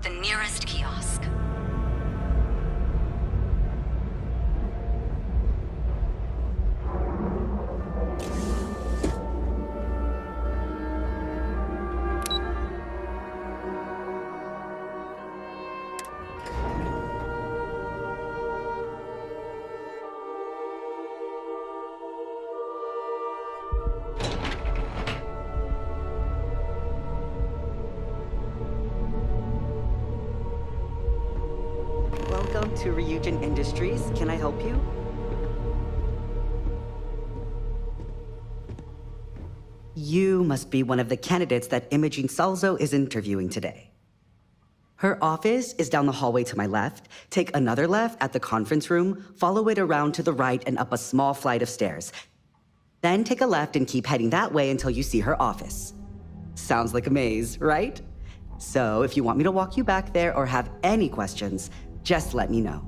The nearest kiosk. Welcome to Ryujin Industries. Can I help you? You must be one of the candidates that Imogene Salzo is interviewing today. Her office is down the hallway to my left. Take another left at the conference room, follow it around to the right and up a small flight of stairs. Then take a left and keep heading that way until you see her office. Sounds like a maze, right? So if you want me to walk you back there or have any questions, just let me know.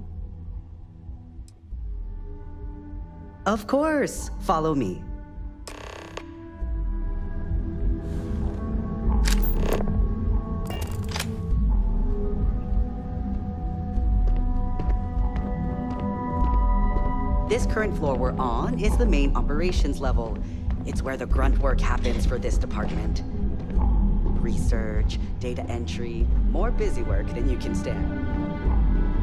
Of course, follow me. This current floor we're on is the main operations level. It's where the grunt work happens for this department. Research, data entry, more busy work than you can stand.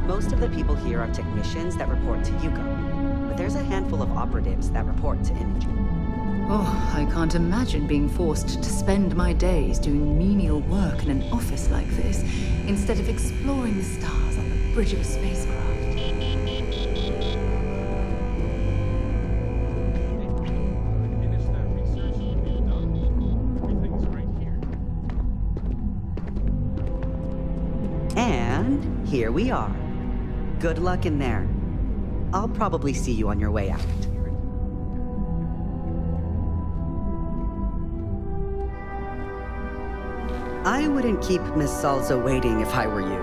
Most of the people here are technicians that report to Yuko, but there's a handful of operatives that report to Imogene. Oh, I can't imagine being forced to spend my days doing menial work in an office like this, instead of exploring the stars on the bridge of a spacecraft. And here we are. Good luck in there. I'll probably see you on your way out. I wouldn't keep Miss Salzo waiting if I were you.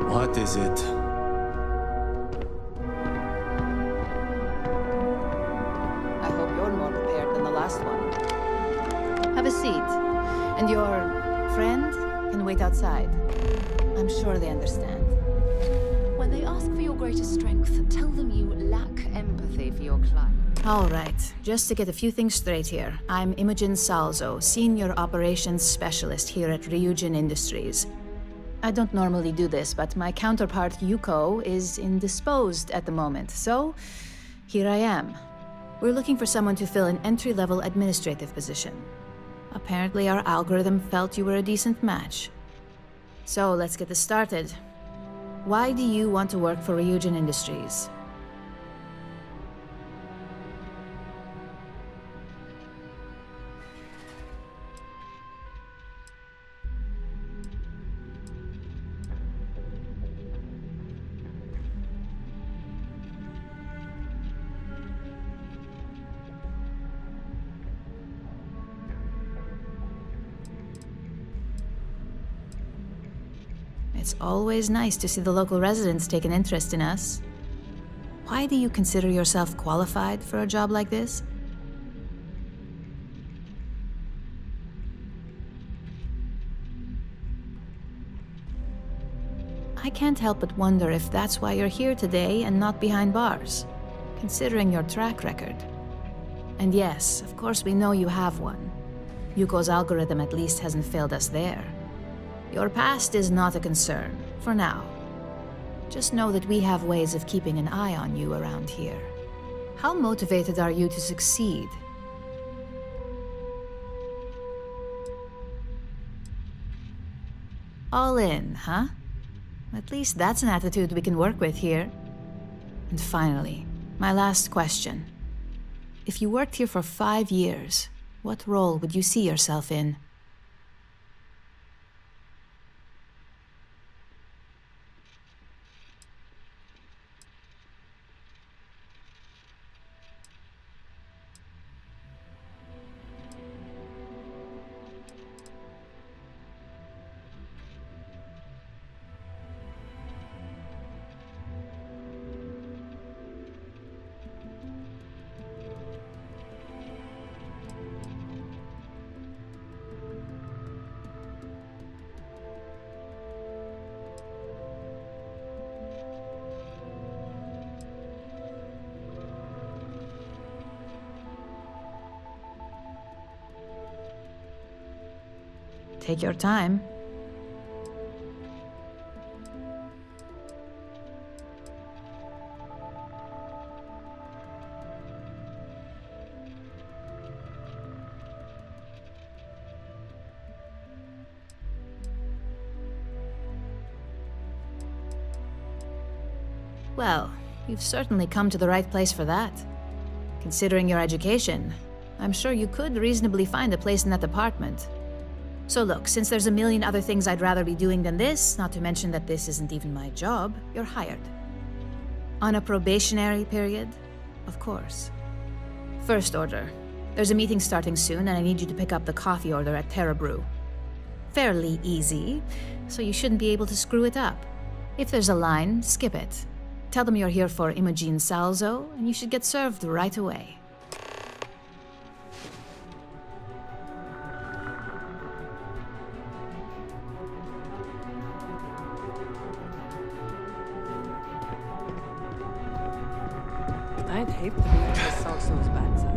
What is it? I hope you're more prepared than the last one. Have a seat. And your friend can wait outside. I'm sure they understand. When they ask for your greatest strength, tell them you lack empathy for your client. All right, just to get a few things straight here. I'm Imogene Salzo, Senior Operations Specialist here at Ryujin Industries. I don't normally do this, but my counterpart Yuko is indisposed at the moment, so here I am. We're looking for someone to fill an entry-level administrative position. Apparently our algorithm felt you were a decent match. So let's get this started. Why do you want to work for Ryujin Industries? It's always nice to see the local residents take an interest in us. Why do you consider yourself qualified for a job like this? I can't help but wonder if that's why you're here today and not behind bars, considering your track record. And yes, of course we know you have one. Yuko's algorithm at least hasn't failed us there. Your past is not a concern, for now. Just know that we have ways of keeping an eye on you around here. How motivated are you to succeed? All in, huh? At least that's an attitude we can work with here. And finally, my last question. If you worked here for 5 years, what role would you see yourself in? Take your time. Well, you've certainly come to the right place for that. Considering your education, I'm sure you could reasonably find a place in that department. So look, since there's a million other things I'd rather be doing than this, not to mention that this isn't even my job, you're hired. On a probationary period? Of course. First order. There's a meeting starting soon, and I need you to pick up the coffee order at Terra Brew. Fairly easy, so you shouldn't be able to screw it up. If there's a line, skip it. Tell them you're here for Imogen Salzo, and you should get served right away. I'd hate to be on the Salso's backside.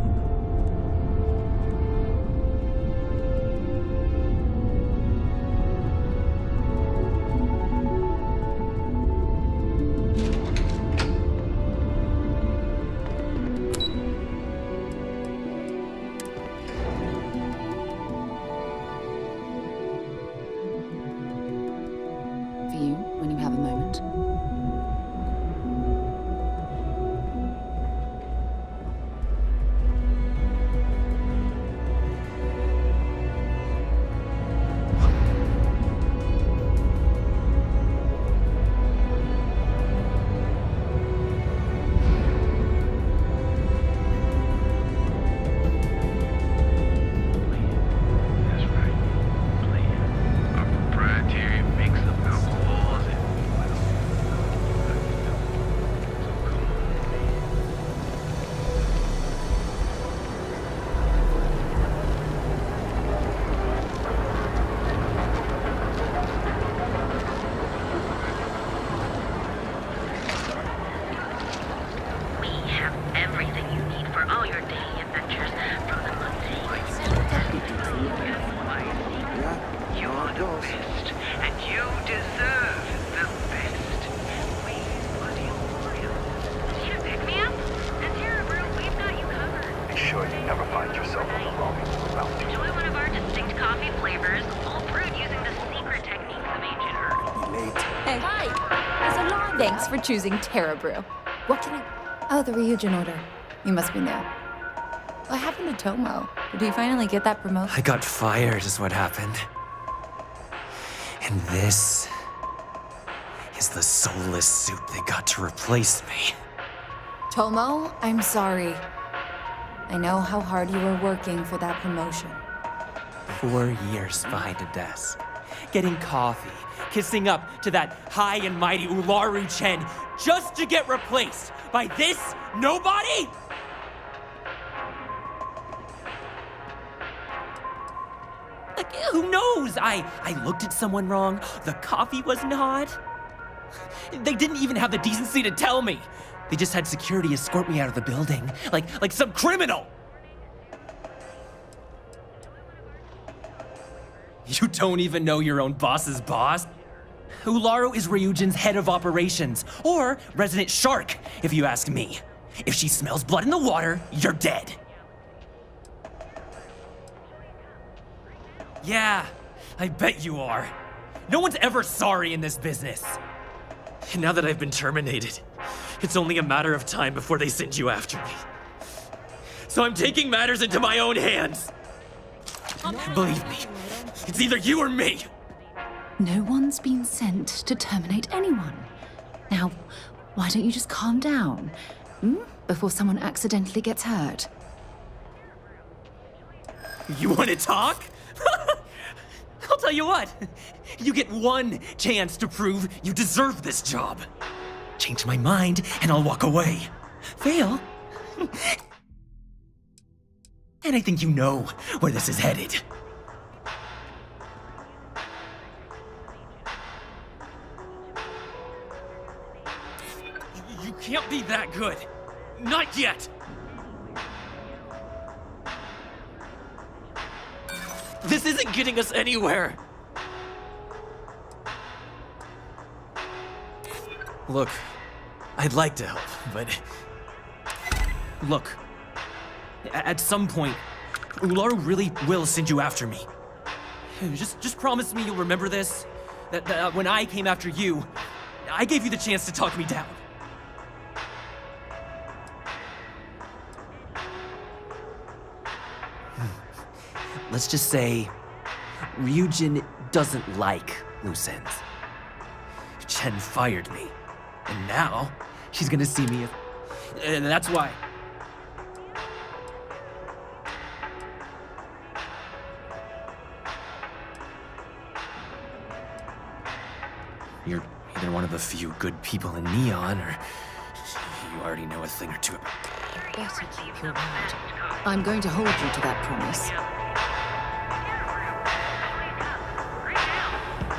View when you have a moment. Thanks for choosing Terra Brew. What can I... Oh, the Ryujin order. You must be new. What happened to Tomo? Did he finally get that promotion? I got fired is what happened. And this is the soulless suit they got to replace me. Tomo, I'm sorry. I know how hard you were working for that promotion. 4 years behind a desk, getting coffee, kissing up to that high and mighty Ryujin just to get replaced by this nobody? Like, who knows? I looked at someone wrong, the coffee wasn't hot. They didn't even have the decency to tell me. They just had security escort me out of the building, like some criminal. You don't even know your own boss's boss? Ularu is Ryujin's head of operations, or resident shark, if you ask me. If she smells blood in the water, you're dead. Yeah, I bet you are. No one's ever sorry in this business. And now that I've been terminated, it's only a matter of time before they send you after me. So I'm taking matters into my own hands. Believe me, it's either you or me. No one's been sent to terminate anyone. Now, why don't you just calm down? Before someone accidentally gets hurt. You want to talk? I'll tell you what. You get one chance to prove you deserve this job. Change my mind, and I'll walk away. Fail? And I think you know where this is headed. You can't be that good. Not yet. This isn't getting us anywhere! Look, I'd like to help, but... Look, at some point, Ularu really will send you after me. Just promise me you'll remember this. That when I came after you, I gave you the chance to talk me down. Let's just say, Ryujin doesn't like loose ends. Chen fired me, and now she's gonna see me, and that's why. You're either one of the few good people in Neon, or you already know a thing or two about it. Better keep your word. I'm going to hold you to that promise.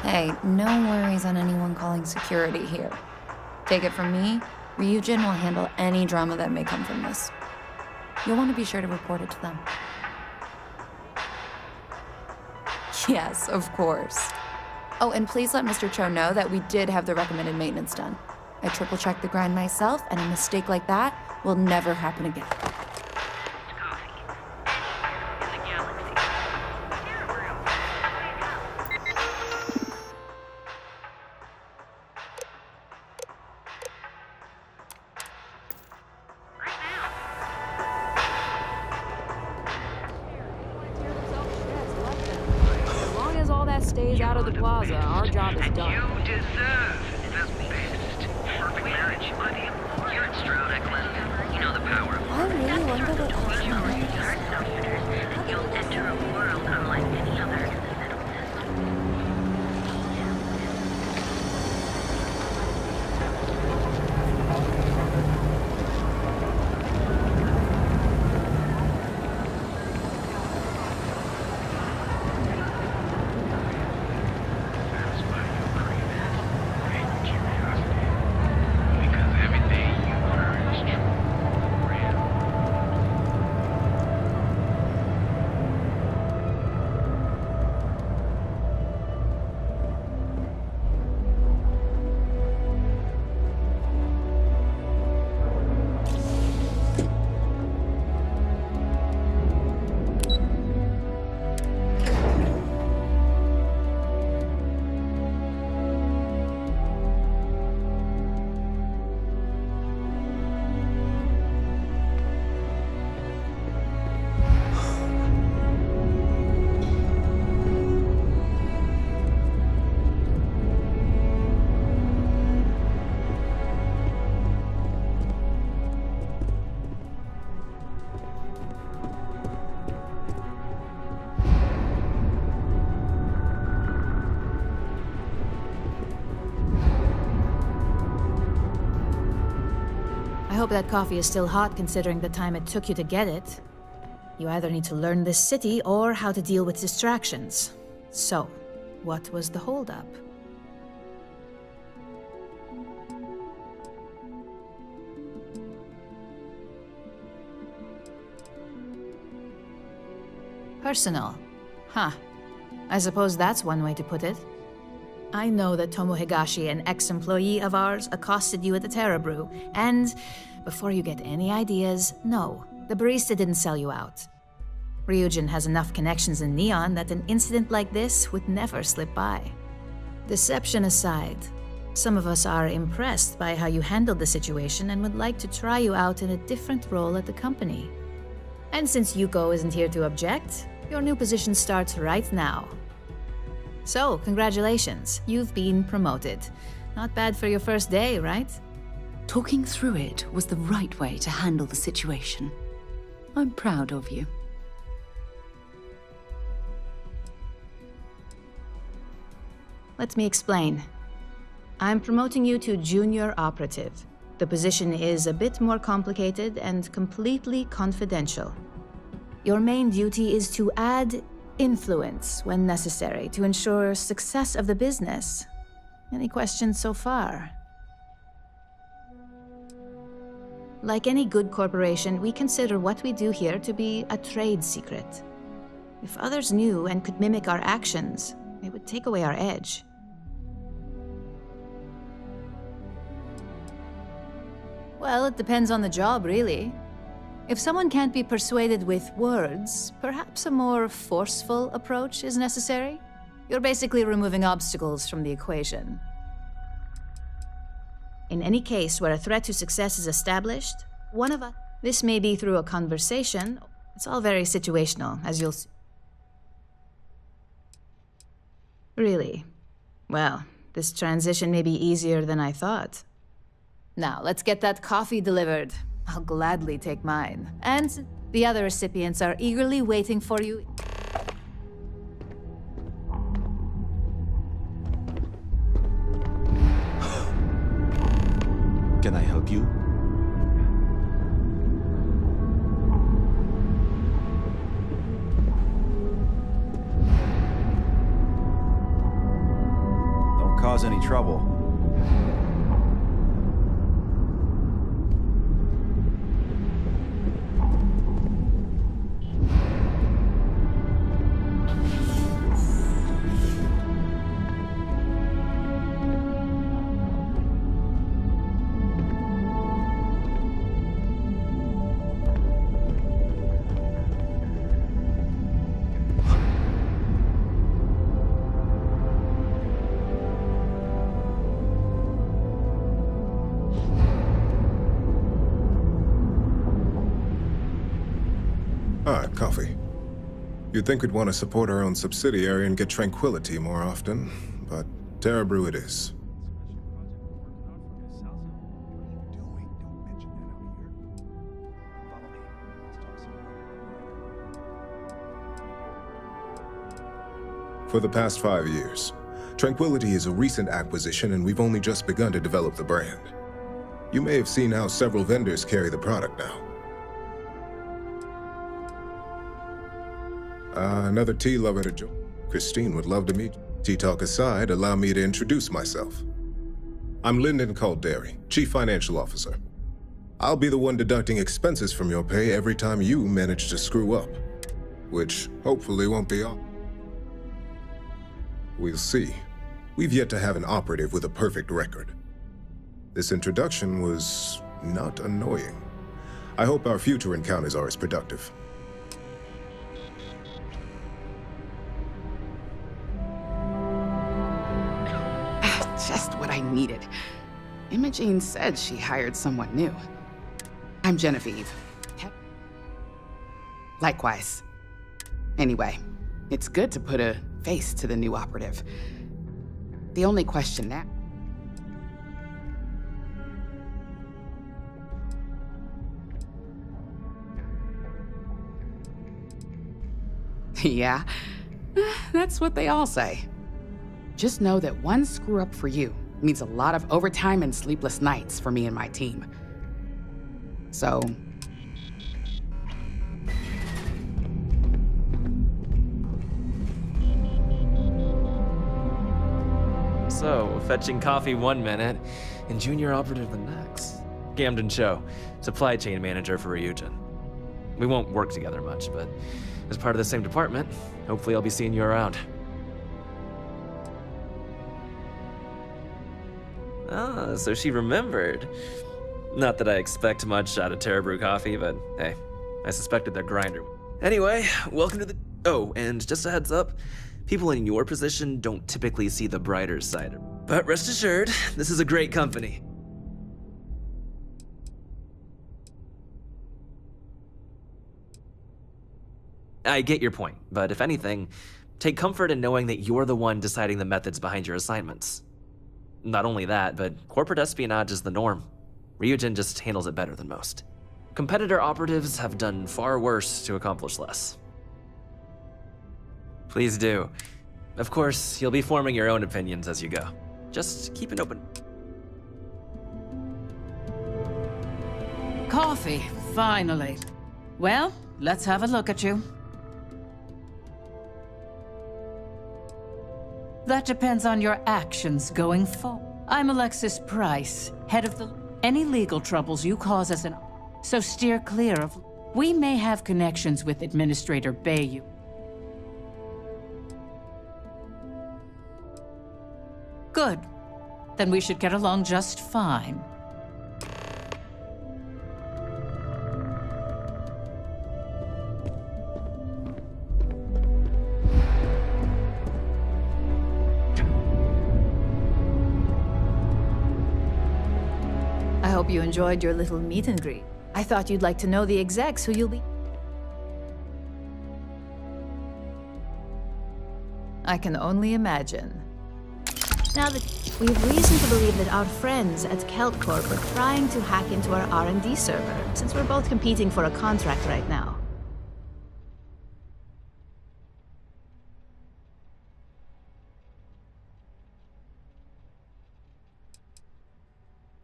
Hey, no worries on anyone calling security here. Take it from me, Ryujin will handle any drama that may come from this. You'll want to be sure to report it to them. Yes, of course. Oh, and please let Mr. Cho know that we did have the recommended maintenance done. I triple-checked the grind myself, and a mistake like that will never happen again. Stays out of the plaza, our job is done. You deserve the best. Perfect marriage, buddy. You're at STRFLD. You know the power. I really wonder what else. You'll enter a world unlike any other. I hope that coffee is still hot considering the time it took you to get it. You either need to learn this city or how to deal with distractions. So, what was the holdup? Personal. Huh. I suppose that's one way to put it. I know that Tomo Higashi, an ex-employee of ours, accosted you at the Terra Brew, and before you get any ideas, no, the barista didn't sell you out. Ryujin has enough connections in Neon that an incident like this would never slip by. Deception aside, some of us are impressed by how you handled the situation and would like to try you out in a different role at the company. And since Yuko isn't here to object, your new position starts right now. So, congratulations, you've been promoted. Not bad for your first day, right? Talking through it was the right way to handle the situation. I'm proud of you. Let me explain. I'm promoting you to junior operative. The position is a bit more complicated and completely confidential. Your main duty is to add influence when necessary to ensure success of the business. Any questions so far? Like any good corporation, we consider what we do here to be a trade secret. If others knew and could mimic our actions, it would take away our edge. Well, it depends on the job, really. If someone can't be persuaded with words, perhaps a more forceful approach is necessary. You're basically removing obstacles from the equation. In any case where a threat to success is established, one of us... This may be through a conversation. It's all very situational, as you'll see. Really? Well, this transition may be easier than I thought. Now, let's get that coffee delivered. I'll gladly take mine. And the other recipients are eagerly waiting for you. Can I help you? Don't cause any trouble. Coffee. You'd think we'd want to support our own subsidiary and get tranquility more often, but Terra Brew it is. For the past 5 years, Tranquility is a recent acquisition and we've only just begun to develop the brand. You may have seen how several vendors carry the product now. Another tea lover to join. Christine would love to meet you. Tea talk aside, allow me to introduce myself. I'm Lyndon Calderi, Chief Financial Officer. I'll be the one deducting expenses from your pay every time you manage to screw up. Which hopefully won't be all. We'll see. We've yet to have an operative with a perfect record. This introduction was not annoying. I hope our future encounters are as productive. Just what I needed. Imogene said she hired someone new. I'm Genevieve. Likewise. Anyway, it's good to put a face to the new operative. The only question now... Yeah, that's what they all say. Just know that one screw-up for you means a lot of overtime and sleepless nights for me and my team. So... So, fetching coffee 1 minute and junior operative the next. Gamden Cho, supply chain manager for Ryujin. We won't work together much, but as part of the same department, hopefully I'll be seeing you around. Ah, so she remembered. Not that I expect much out of Terra Brew Coffee, but hey, I suspected their grinder. Anyway, welcome to the... Oh, and just a heads up, people in your position don't typically see the brighter side. But rest assured, this is a great company. I get your point, but if anything, take comfort in knowing that you're the one deciding the methods behind your assignments. Not only that, but corporate espionage is the norm. Ryujin just handles it better than most. Competitor operatives have done far worse to accomplish less. Please do. Of course, you'll be forming your own opinions as you go. Just keep an open... Coffee, finally. Well, let's have a look at you. That depends on your actions going forward. I'm Alexis Price, head of the... Any legal troubles you cause as an... So steer clear of... We may have connections with Administrator Bayu. Good. Then we should get along just fine. I hope you enjoyed your little meet and greet. I thought you'd like to know the execs who you'll be... I can only imagine. Now that we have reason to believe that our friends at Kelt Corp are trying to hack into our R&D server, since we're both competing for a contract right now.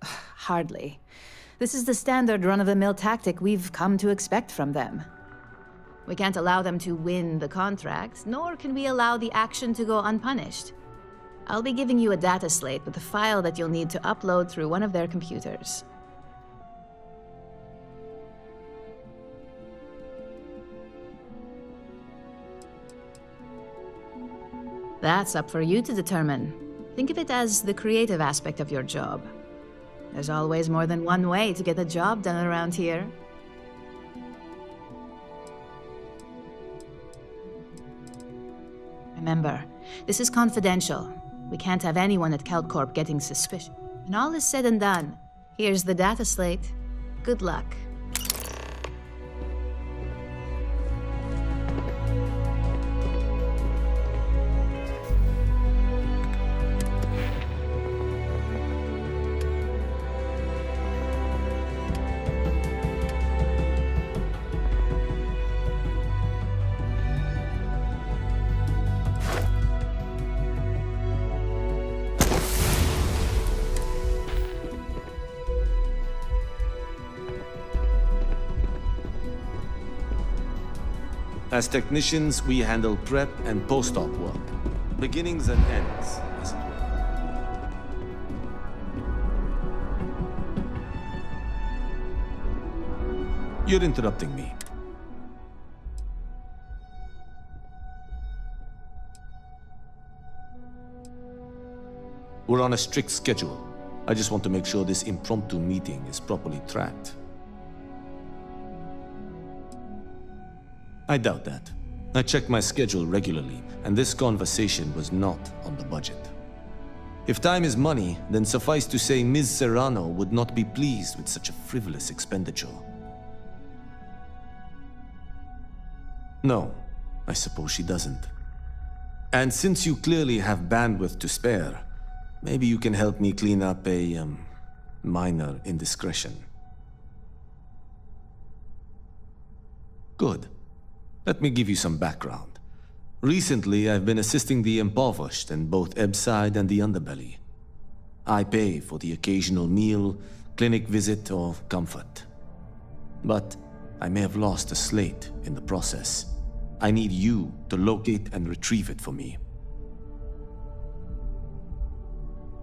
Hardly. This is the standard run-of-the-mill tactic we've come to expect from them. We can't allow them to win the contract, nor can we allow the action to go unpunished. I'll be giving you a data slate with a file that you'll need to upload through one of their computers. That's up for you to determine. Think of it as the creative aspect of your job. There's always more than one way to get a job done around here. Remember, this is confidential. We can't have anyone at Kelt Corp getting suspicious. When all is said and done, here's the data slate. Good luck. As technicians, we handle prep and post-op work. Beginnings and ends, as it were. You're interrupting me. We're on a strict schedule. I just want to make sure this impromptu meeting is properly tracked. I doubt that. I check my schedule regularly, and this conversation was not on the budget. If time is money, then suffice to say Ms. Serrano would not be pleased with such a frivolous expenditure. No, I suppose she doesn't. And since you clearly have bandwidth to spare, maybe you can help me clean up a, minor indiscretion. Good. Let me give you some background. Recently, I've been assisting the impoverished in both Ebbside and the underbelly. I pay for the occasional meal, clinic visit, or comfort. But I may have lost a slate in the process. I need you to locate and retrieve it for me.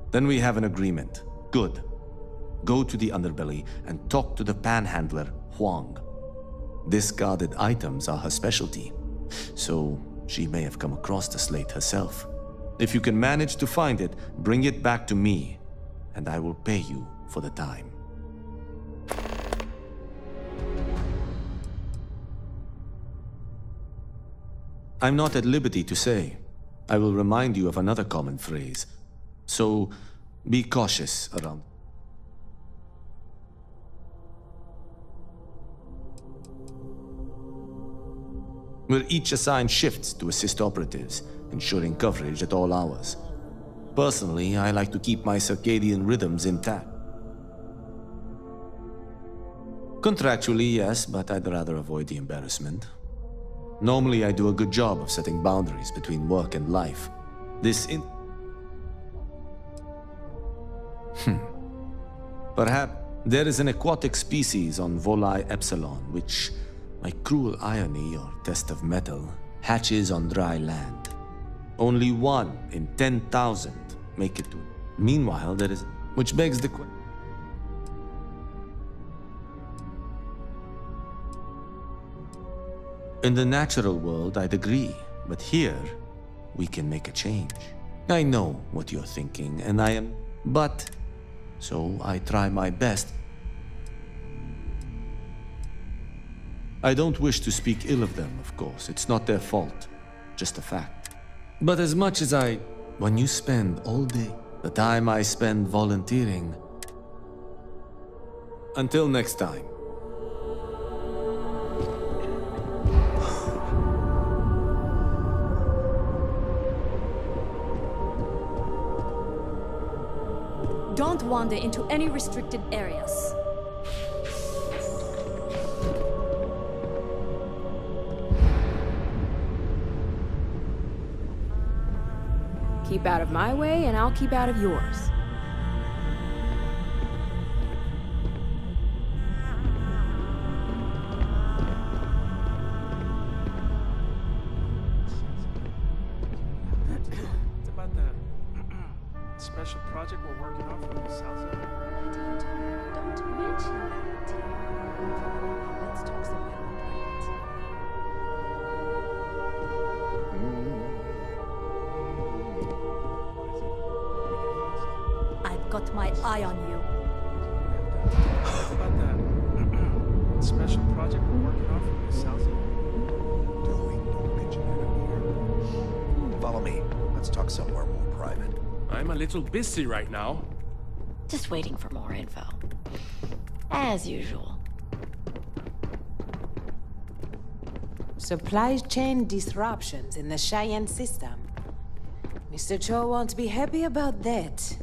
Then we have an agreement. Good. Go to the underbelly and talk to the panhandler, Huang. Discarded items are her specialty, so she may have come across the slate herself. If you can manage to find it, bring it back to me, and I will pay you for the time. I'm not at liberty to say. I will remind you of another common phrase, so be cautious around. We're each assigned shifts to assist operatives, ensuring coverage at all hours. Personally, I like to keep my circadian rhythms intact. Contractually, yes, but I'd rather avoid the embarrassment. Normally, I do a good job of setting boundaries between work and life. Perhaps there is an aquatic species on Volai Epsilon, which, by cruel irony or test of metal, hatches on dry land. Only 1 in 10,000 make it to it. Meanwhile, there is... which begs the question. In the natural world, I'd agree, but here, we can make a change. I know what you're thinking, and I am... But... So I try my best. I don't wish to speak ill of them, of course. It's not their fault. Just a fact. But as much as I... When you spend all day, the time I spend volunteering... Until next time. Don't wander into any restricted areas. Keep out of my way, and I'll keep out of yours. It's about that special project we're working on for the South Zone. Don't mention that. Let's talk somewhere private. I've got my eye on you. It's about that special project we're working on for the South Zone. Don't mention that here. Follow me. Let's talk somewhere more private. I'm a little busy right now. Just waiting for more info. As usual. Supply chain disruptions in the Cheyenne system. Mr. Cho won't be happy about that.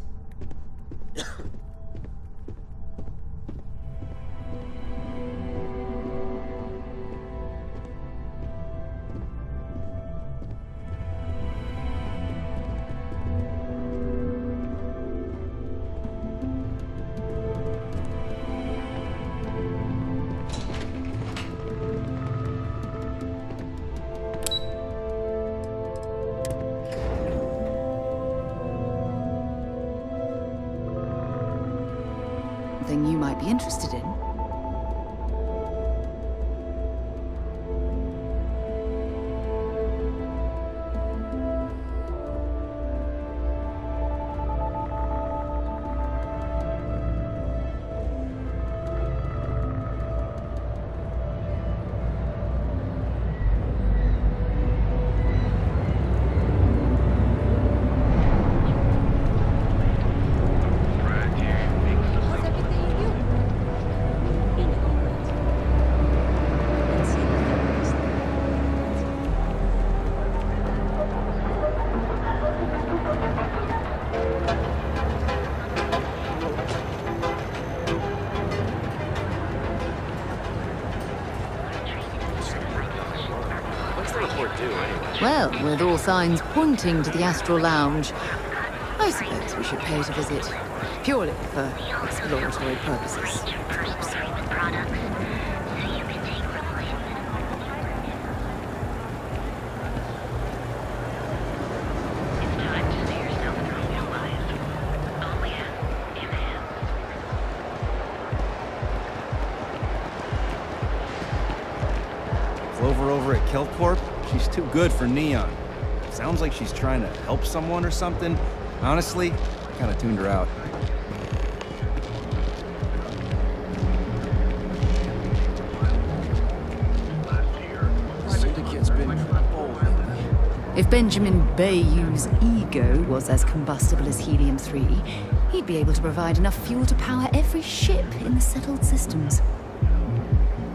Something you might be interested in. Well, with all signs pointing to the Astral Lounge, I suppose we should pay it a visit. Purely for exploratory purposes. Clover over at Kelcorp? She's too good for Neon. Sounds like she's trying to help someone or something. Honestly, I kind of tuned her out. Syndicate's been If Benjamin Bayou's ego was as combustible as helium-3, he'd be able to provide enough fuel to power every ship in the settled systems.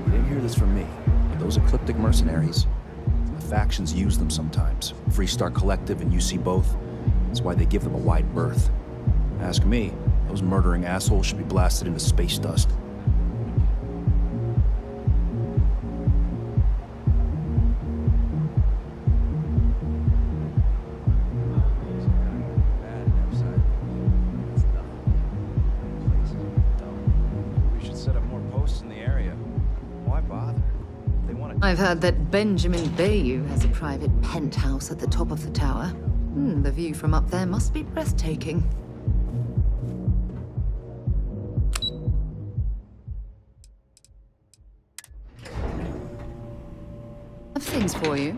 You didn't hear this from me. Those ecliptic mercenaries, the factions use them sometimes. Freestar Collective and UC both. That's why they give them a wide berth. Ask me, those murdering assholes should be blasted into space dust. We should set up more posts in the area. Why bother? I've heard that Benjamin Bayou has a private penthouse at the top of the tower. The view from up there must be breathtaking. I've things for you.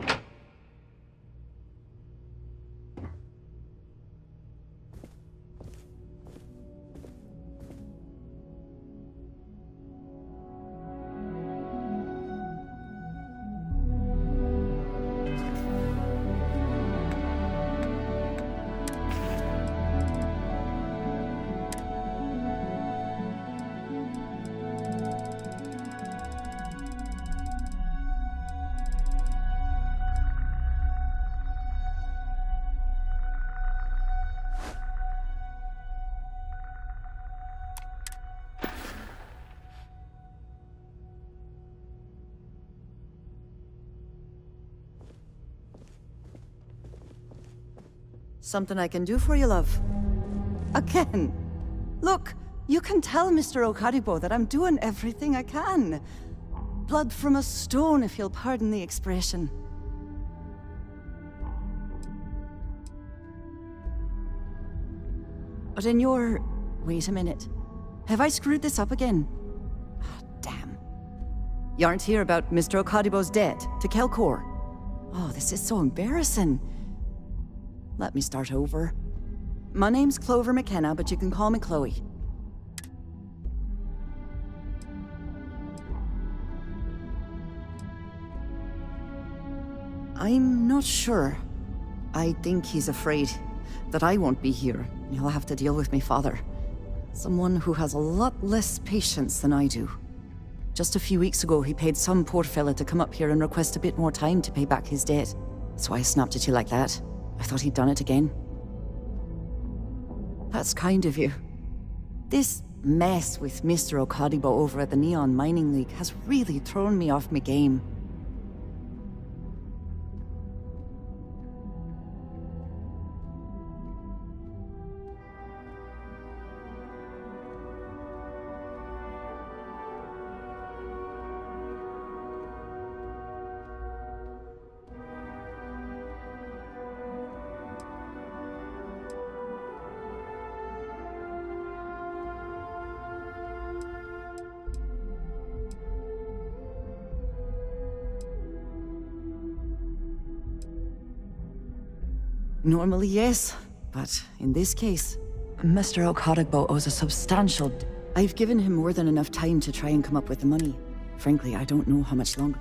Something I can do for you, love? Again? Look, you can tell Mr. Okaribo that I'm doing everything I can. Blood from a stone, if you'll pardon the expression. But in your... Wait a minute. Have I screwed this up again? Oh, damn. You aren't here about Mr. Okaribo's debt to Kelkor. Oh, this is so embarrassing. Let me start over. My name's Clover McKenna, but you can call me Chloe. I'm not sure. I think he's afraid that I won't be here. He'll have to deal with my father. Someone who has a lot less patience than I do. Just a few weeks ago, he paid some poor fella to come up here and request a bit more time to pay back his debt. That's why I snapped at you like that. I thought he'd done it again. That's kind of you. This mess with Mr. Okaribo over at the Neon Mining League has really thrown me off my game. Normally, yes, but in this case, Mr. Okaribo owes a substantial... I've given him more than enough time to try and come up with the money. Frankly, I don't know how much longer.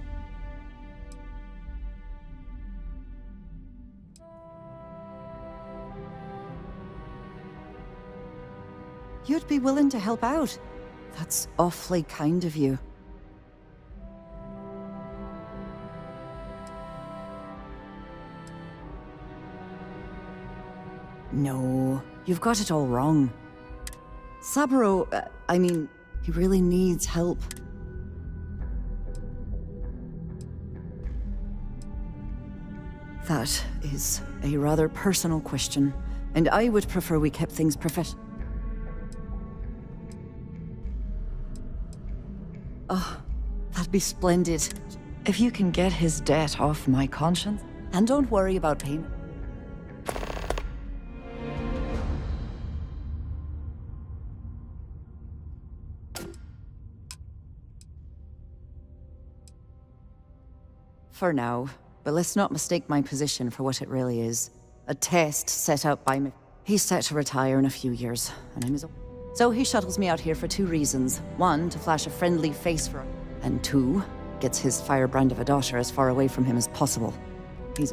You'd be willing to help out. That's awfully kind of you. No, you've got it all wrong. Saburo, I mean, he really needs help. That is a rather personal question, and I would prefer we kept things professional. Oh, that'd be splendid. If you can get his debt off my conscience. And don't worry about payment. For now, but let's not mistake my position for what it really is. A test set out by me. He's set to retire in a few years, and I'm his own. So he shuttles me out here for two reasons. One, to flash a friendly face for him. And two, gets his firebrand of a daughter as far away from him as possible. He's...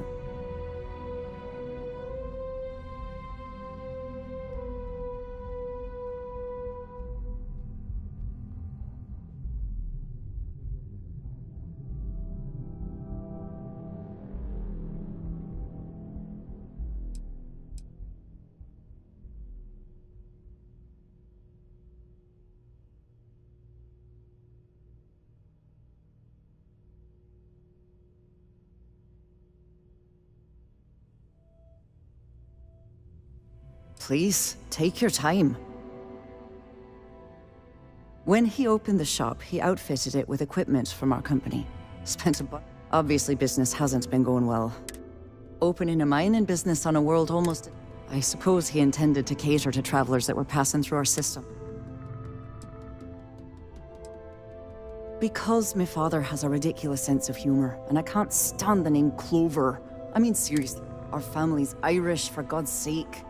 Please, take your time. When he opened the shop, he outfitted it with equipment from our company. Spent a bunch. Obviously, business hasn't been going well. Opening a mining business on a world almost... I suppose he intended to cater to travelers that were passing through our system. Because my father has a ridiculous sense of humor, and I can't stand the name Clover. I mean, seriously, our family's Irish, for God's sake.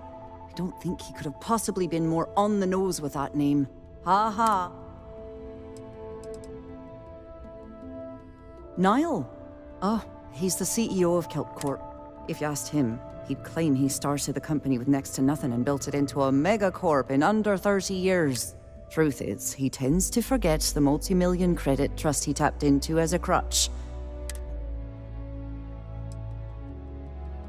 I don't think he could have possibly been more on the nose with that name. Ha ha. Niall? Oh, he's the CEO of Kelp Corp. If you asked him, he'd claim he started the company with next to nothing and built it into a megacorp in under 30 years. Truth is, he tends to forget the multi-million credit trust he tapped into as a crutch.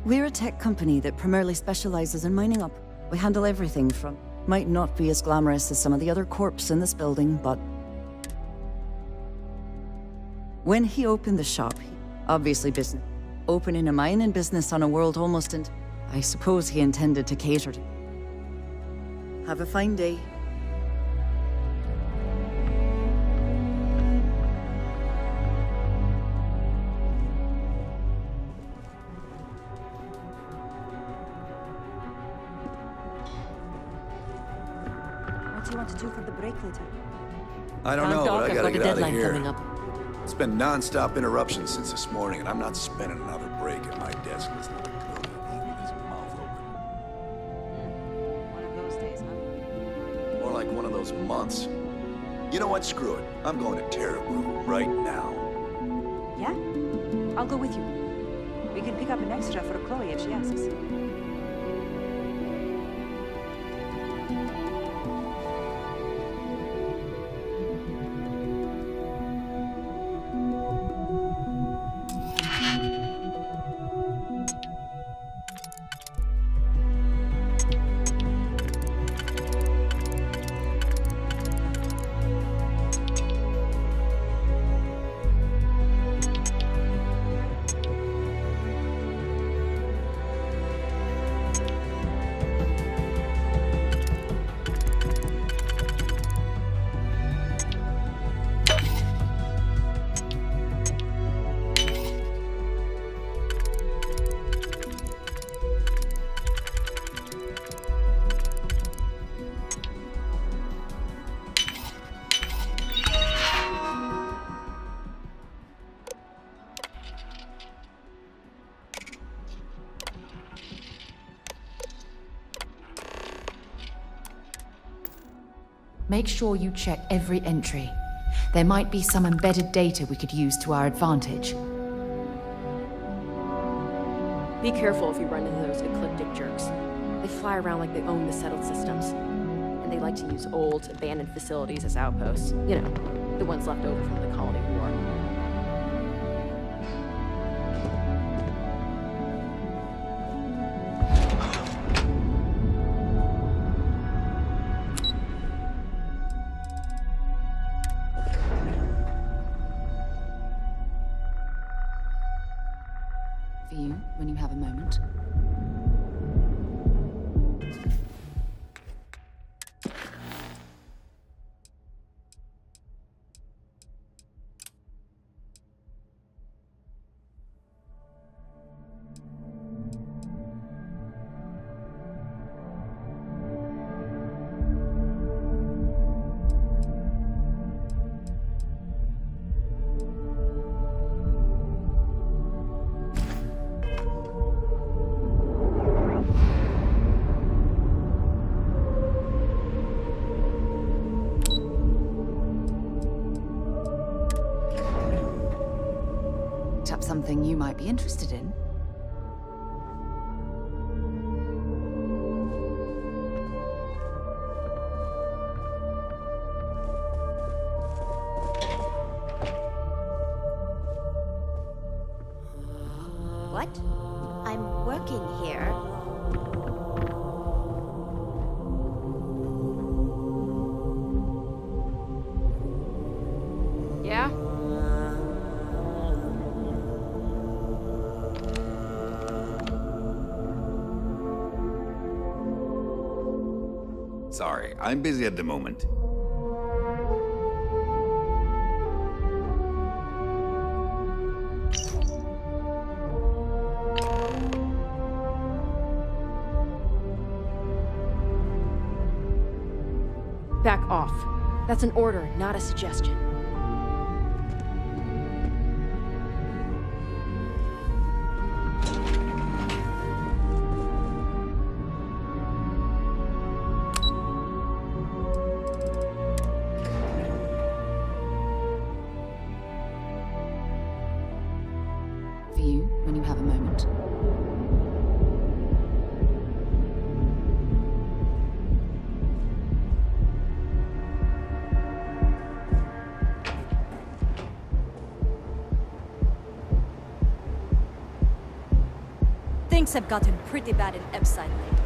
We're a tech company that primarily specializes in mining up. We handle everything from... Might not be as glamorous as some of the other corps in this building, but... When he opened the shop, he... Obviously business. Opening a mining business on a world almost in... I suppose he intended to cater to... Have a fine day. What do you want to do for the break later? I don't know, but I gotta get out of here. coming up. It's been non-stop interruptions since this morning, and I'm not spending another break at my desk listening to Cody with his mouth open. One of those days, huh? More like one of those months. You know what? Screw it. I'm going to Teraboo right now. Yeah? I'll go with you. We can pick up an extra for Chloe if she asks. Make sure you check every entry. There might be some embedded data we could use to our advantage. Be careful if you run into those ecliptic jerks. They fly around like they own the settled systems. And they like to use old, abandoned facilities as outposts. You know, the ones left over from the Colony War. For you, when you have a moment. Something you might be interested in. What? I'm working here. Yeah? Sorry, I'm busy at the moment. Back off. That's an order, not a suggestion. For you, when you have a moment. Things have gotten pretty bad in Epside lately.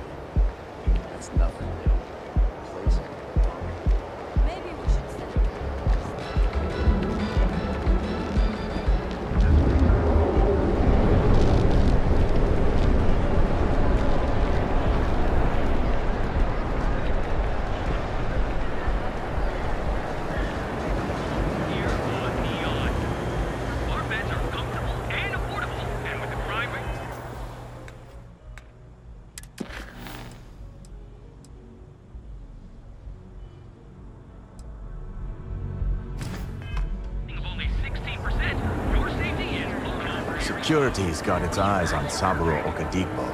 That's nothing new. Place it. Maybe we should set it. Security's got its eyes on Saburo Okadigbo.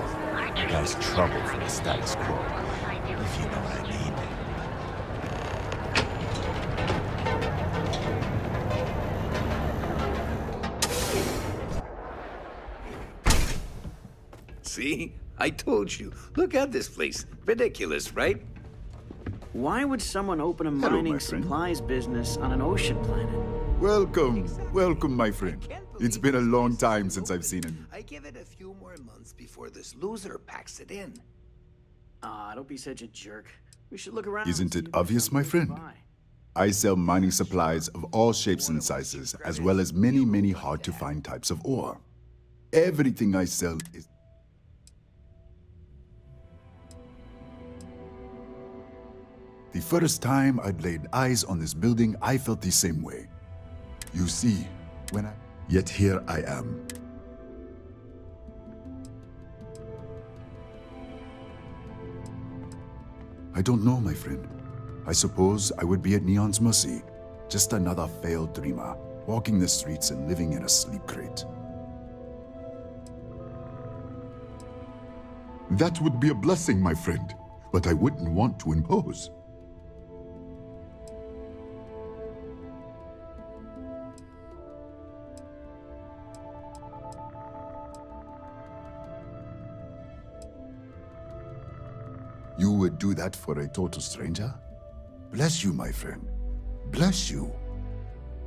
The guy's trouble for the status quo, if you know what I mean. See? I told you. Look at this place. Ridiculous, right? Why would someone open a Hello, mining my friend. supplies business on an ocean planet? Welcome, welcome, my friend. It's been a long time since I've seen him. I give it a few more months before this loser packs it in. Ah, don't be such a jerk. We should look around. Isn't it obvious, my friend? I sell mining supplies of all shapes and sizes, as well as many, many hard-to-find types of ore. Everything I sell is... The first time I'd laid eyes on this building, I felt the same way. You see, when I... Yet here I am. I don't know, my friend. I suppose I would be at Neon's mercy. Just another failed dreamer, walking the streets and living in a sleep crate. That would be a blessing, my friend, but I wouldn't want to impose. You would do that for a total stranger? Bless you, my friend. Bless you.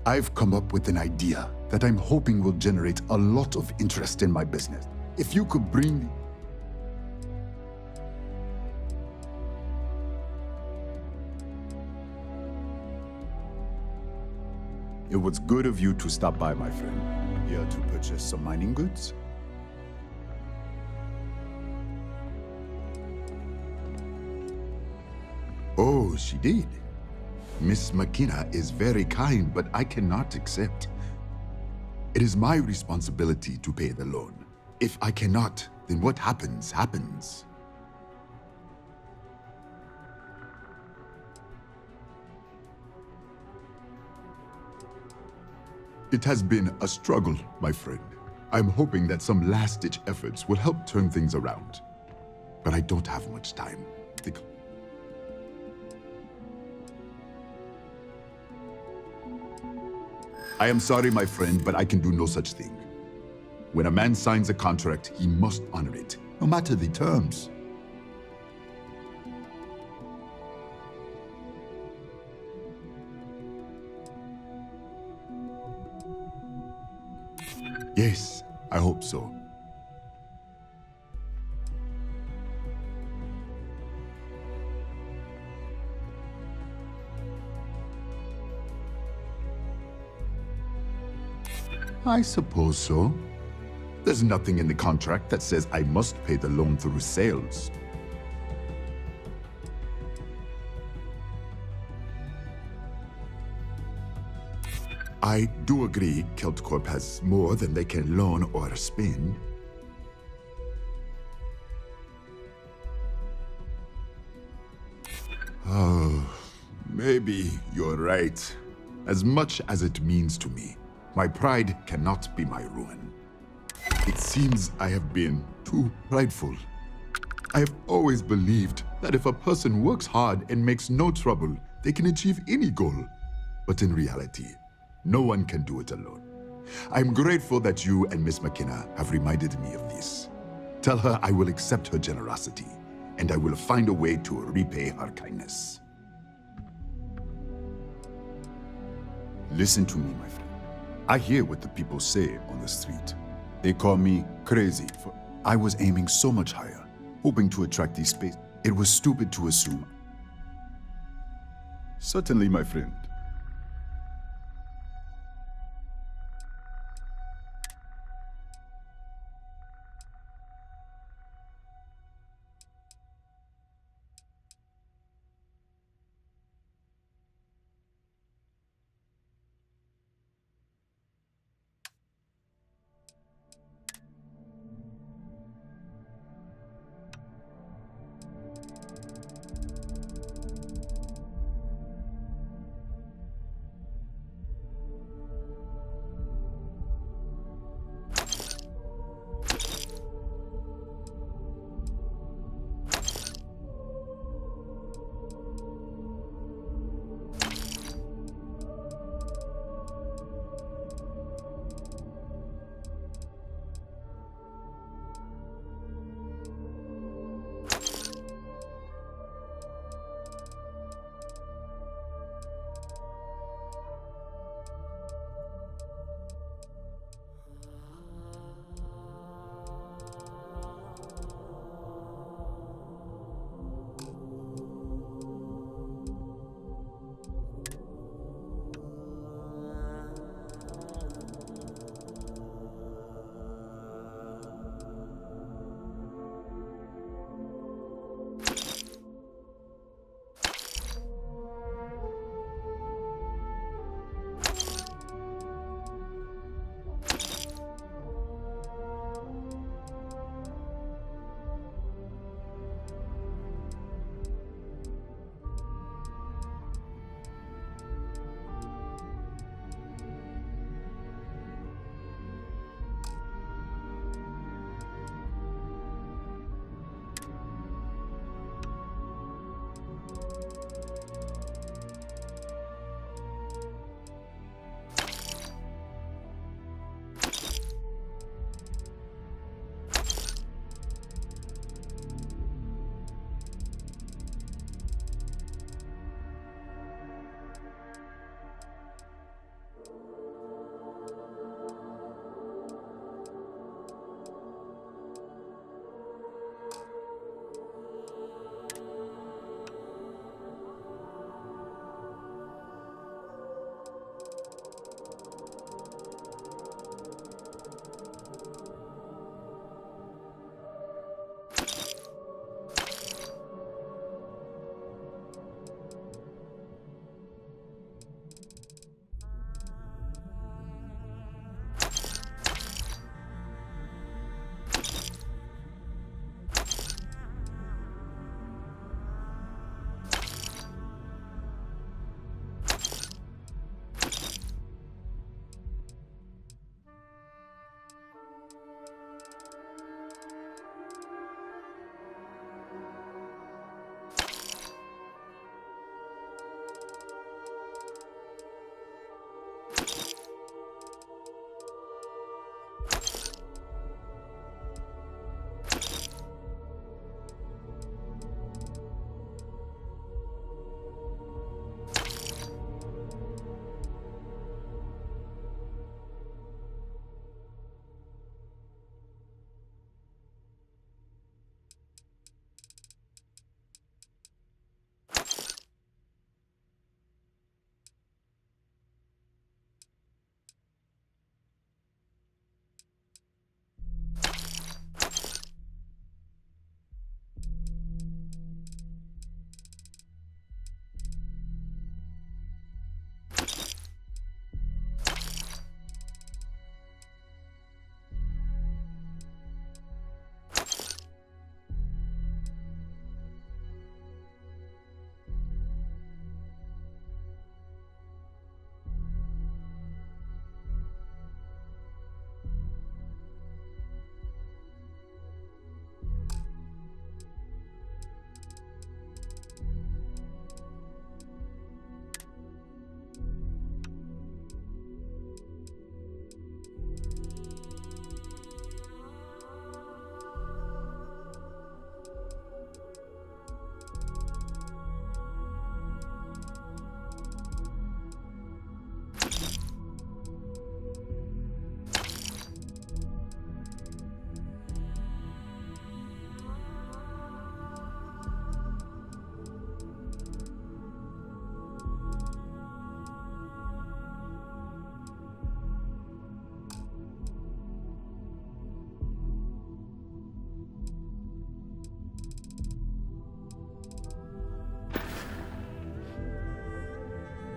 I've come up with an idea that I'm hoping will generate a lot of interest in my business. If you could bring... It was good of you to stop by, my friend. Here to purchase some mining goods? Oh, she did. Miss McKenna is very kind, but I cannot accept. It is my responsibility to pay the loan. If I cannot, then what happens, happens. It has been a struggle, my friend. I'm hoping that some last-ditch efforts will help turn things around. But I don't have much time. I am sorry, my friend, but I can do no such thing. When a man signs a contract, he must honor it, no matter the terms. Yes, I hope so. I suppose so. There's nothing in the contract that says I must pay the loan through sales. I do agree Keltcorp has more than they can loan or spend. Oh, maybe you're right. As much as it means to me, my pride cannot be my ruin. It seems I have been too prideful. I have always believed that if a person works hard and makes no trouble, they can achieve any goal. But in reality, no one can do it alone. I'm grateful that you and Miss McKenna have reminded me of this. Tell her I will accept her generosity, and I will find a way to repay her kindness. Listen to me, my friend. I hear what the people say on the street. They call me crazy for... I was aiming so much higher, hoping to attract these space. It was stupid to assume. Certainly, my friend.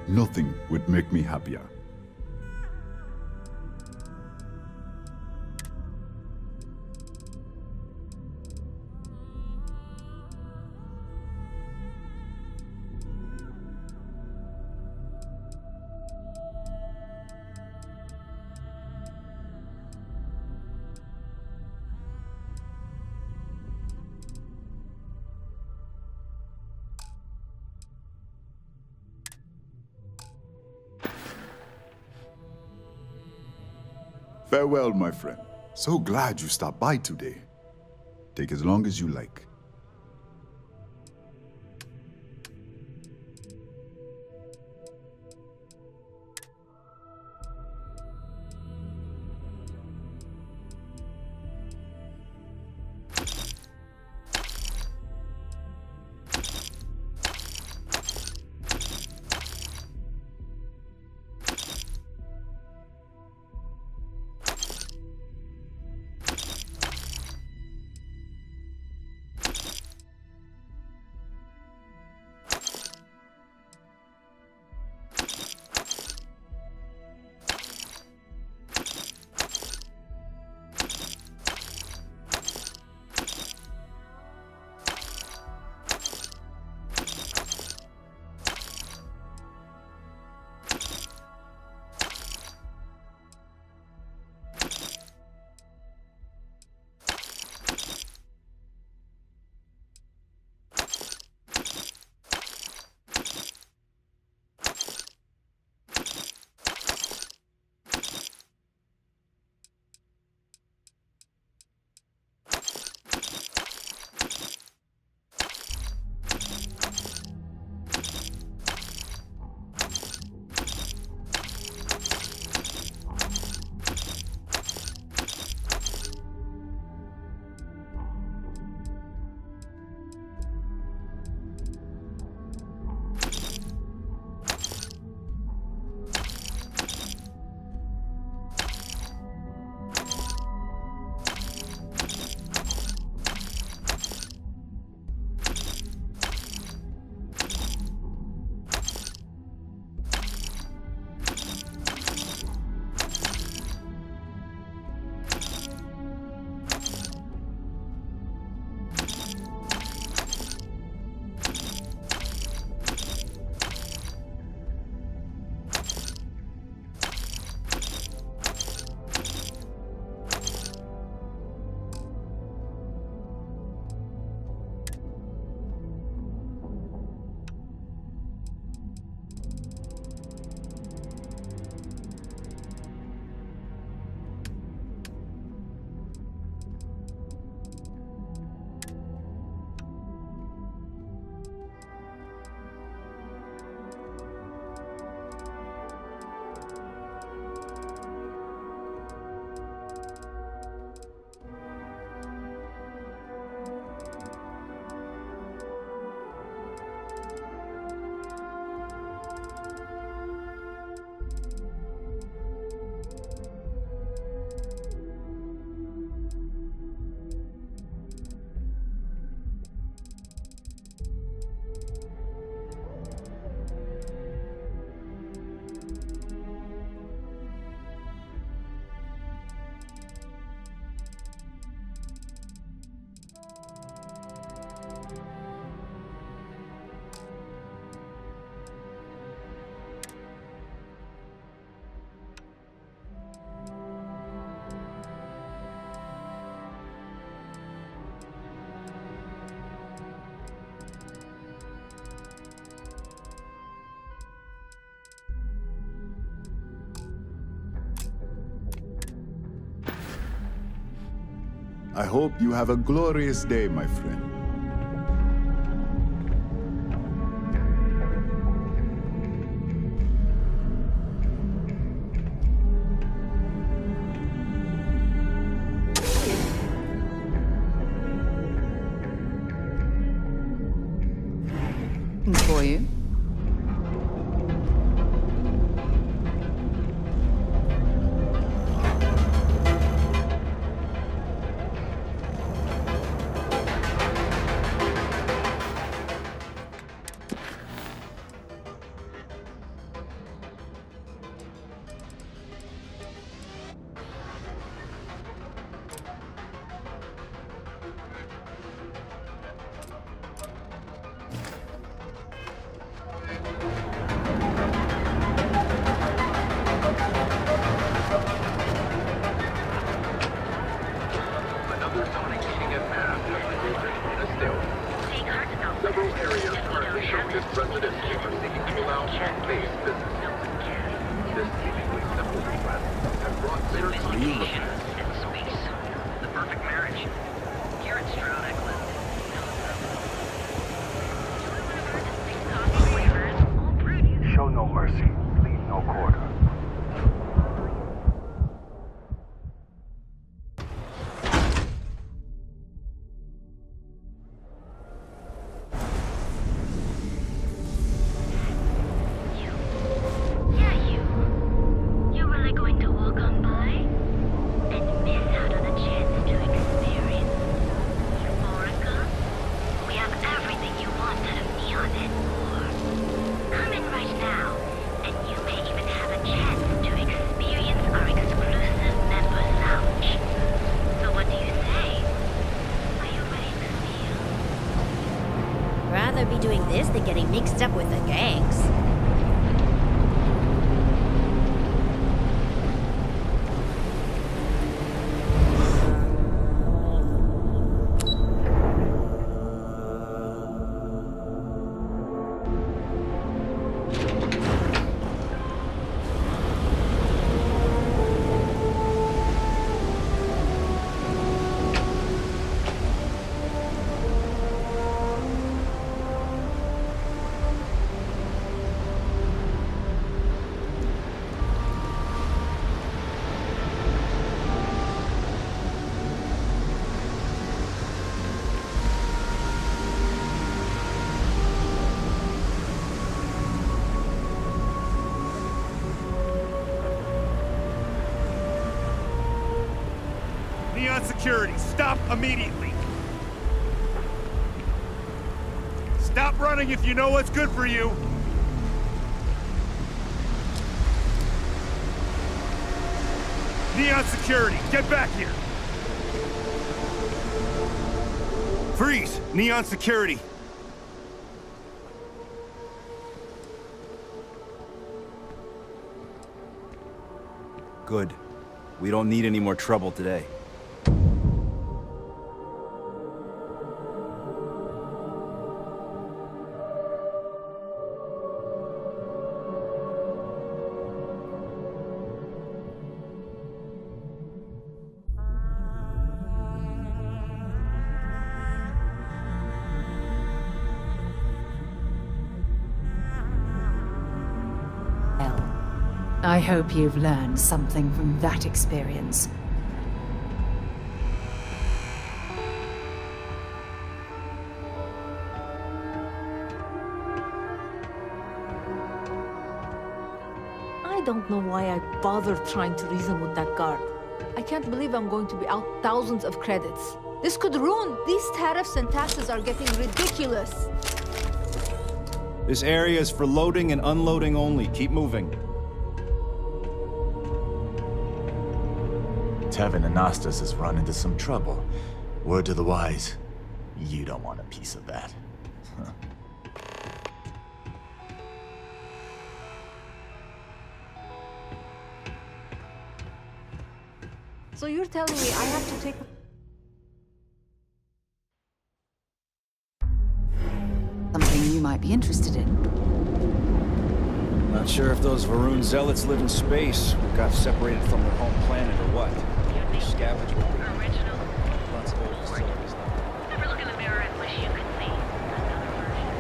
Nothing would make me happier. Farewell, my friend. So glad you stopped by today. Take as long as you like. I hope you have a glorious day, my friend. For you. this than getting mixed up with the gangs. Security, stop immediately! Stop running if you know what's good for you! Neon Security, get back here! Freeze! Neon Security! Good. We don't need any more trouble today. I hope you've learned something from that experience. I don't know why I bothered trying to reason with that guard. I can't believe I'm going to be out thousands of credits. This could ruin. These tariffs and taxes are getting ridiculous. This area is for loading and unloading only. Keep moving. Tevin Anastas has run into some trouble. Word to the wise, you don't want a piece of that. Huh. So you're telling me I have to take... Something you might be interested in. Not sure if those Varun zealots live in space, or got separated from their home planet, or what. Scavenge original. Lots of old facilities. Never look in the mirror and wish you could see another version.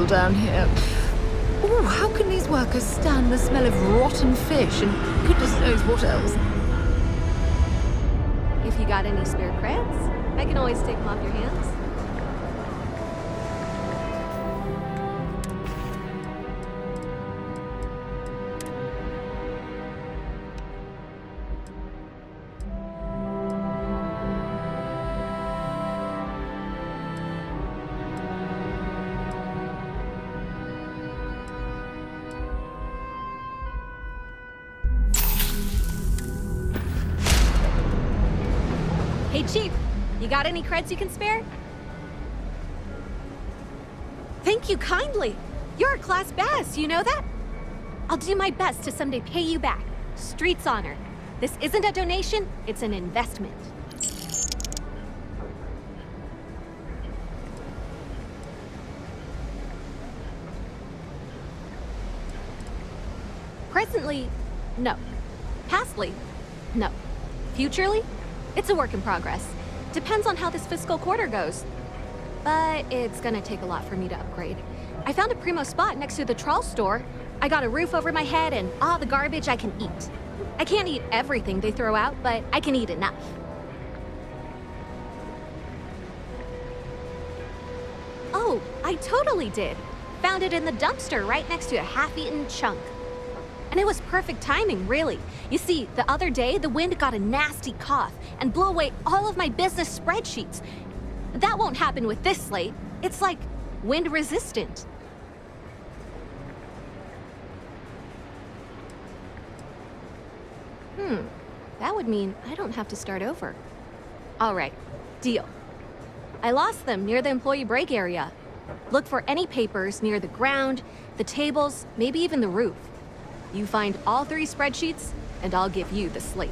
Down here. Oh, how can these workers stand the smell of rotten fish and goodness knows what else? If you got any spare creds, I can always take them off your hands. Chief, you got any creds you can spare? Thank you kindly. You're a class bass, you know that? I'll do my best to someday pay you back. Street's honor. This isn't a donation, it's an investment. Presently, no. Pastly, no. Futurely, it's a work in progress. Depends on how this fiscal quarter goes. But it's gonna take a lot for me to upgrade. I found a primo spot next to the trawl store. I got a roof over my head and all the garbage I can eat. I can't eat everything they throw out, but I can eat enough. Oh, I totally did. Found it in the dumpster right next to a half-eaten chunk. And it was perfect timing, really. You see, the other day, the wind got a nasty cough and blew away all of my business spreadsheets. That won't happen with this slate. It's like wind resistant. That would mean I don't have to start over. All right, deal. I lost them near the employee break area. Look for any papers near the ground, the tables, maybe even the roof. You find all 3 spreadsheets, and I'll give you the slate.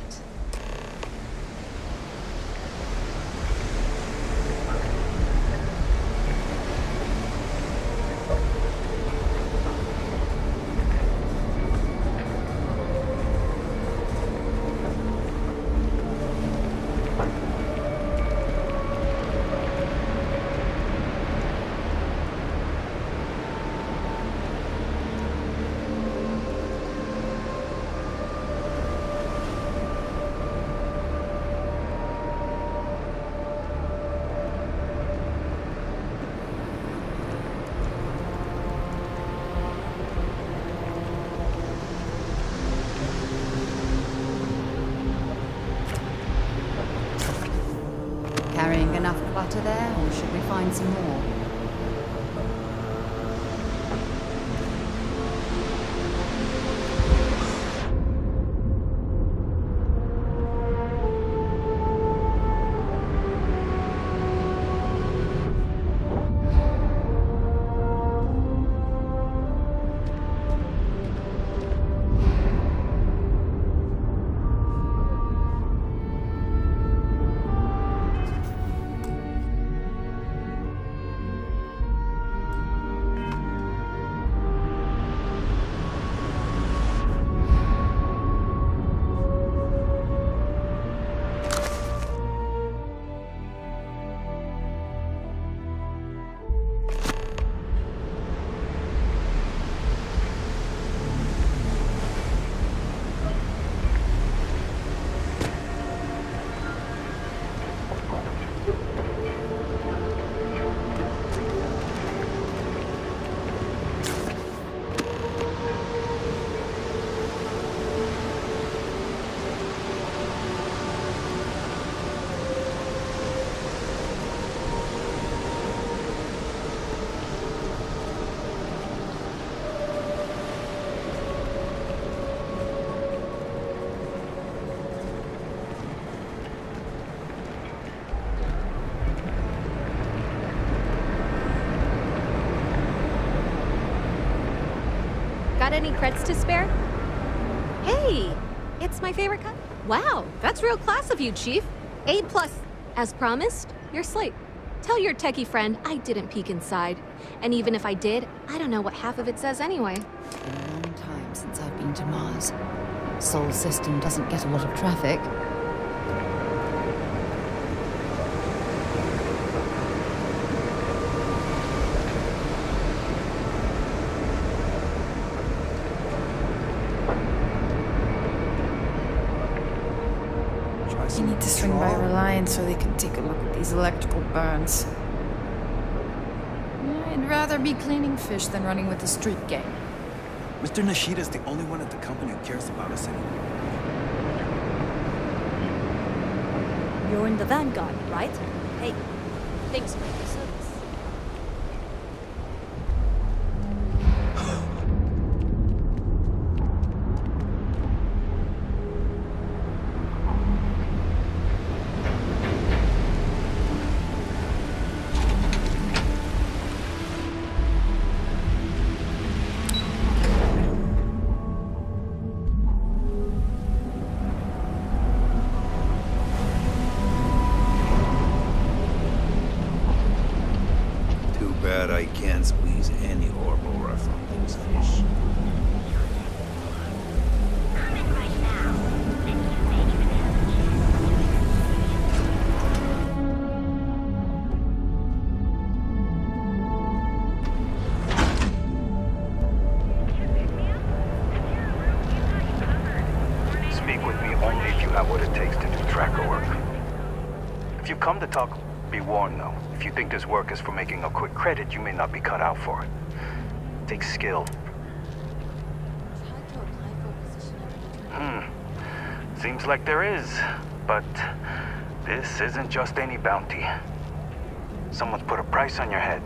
Carrying enough clutter there, or should we find some more? Got any creds to spare? Hey, it's my favorite cut. Wow, that's real class of you, Chief. A+. As promised, your slate. Tell your techie friend I didn't peek inside. And even if I did, I don't know what half of it says anyway. It's been a long time since I've been to Mars. Sol system doesn't get a lot of traffic. You need to swing by Reliance so they can take a look at these electrical burns. I'd rather be cleaning fish than running with the street gang. Mr. Nishida's the only one at the company who cares about us anymore. You're in the Vanguard, right? Hey, thanks for your service. bet I can't squeeze any horrible rough from these fish. Speak with me only if you have what it takes to do tracker work. If you come to talk, be warned though. If you think this work is for making a quick credit, you may not be cut out for it. It takes skill. Seems like there is, but this isn't just any bounty. Someone's put a price on your head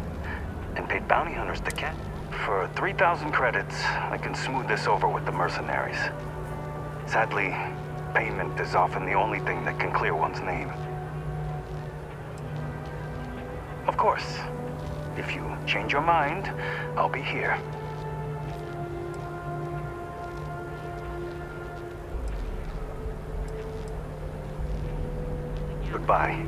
and paid bounty hunters to catch. For 3,000 credits, I can smooth this over with the mercenaries. Sadly, payment is often the only thing that can clear one's name. Of course, if you change your mind, I'll be here. Goodbye.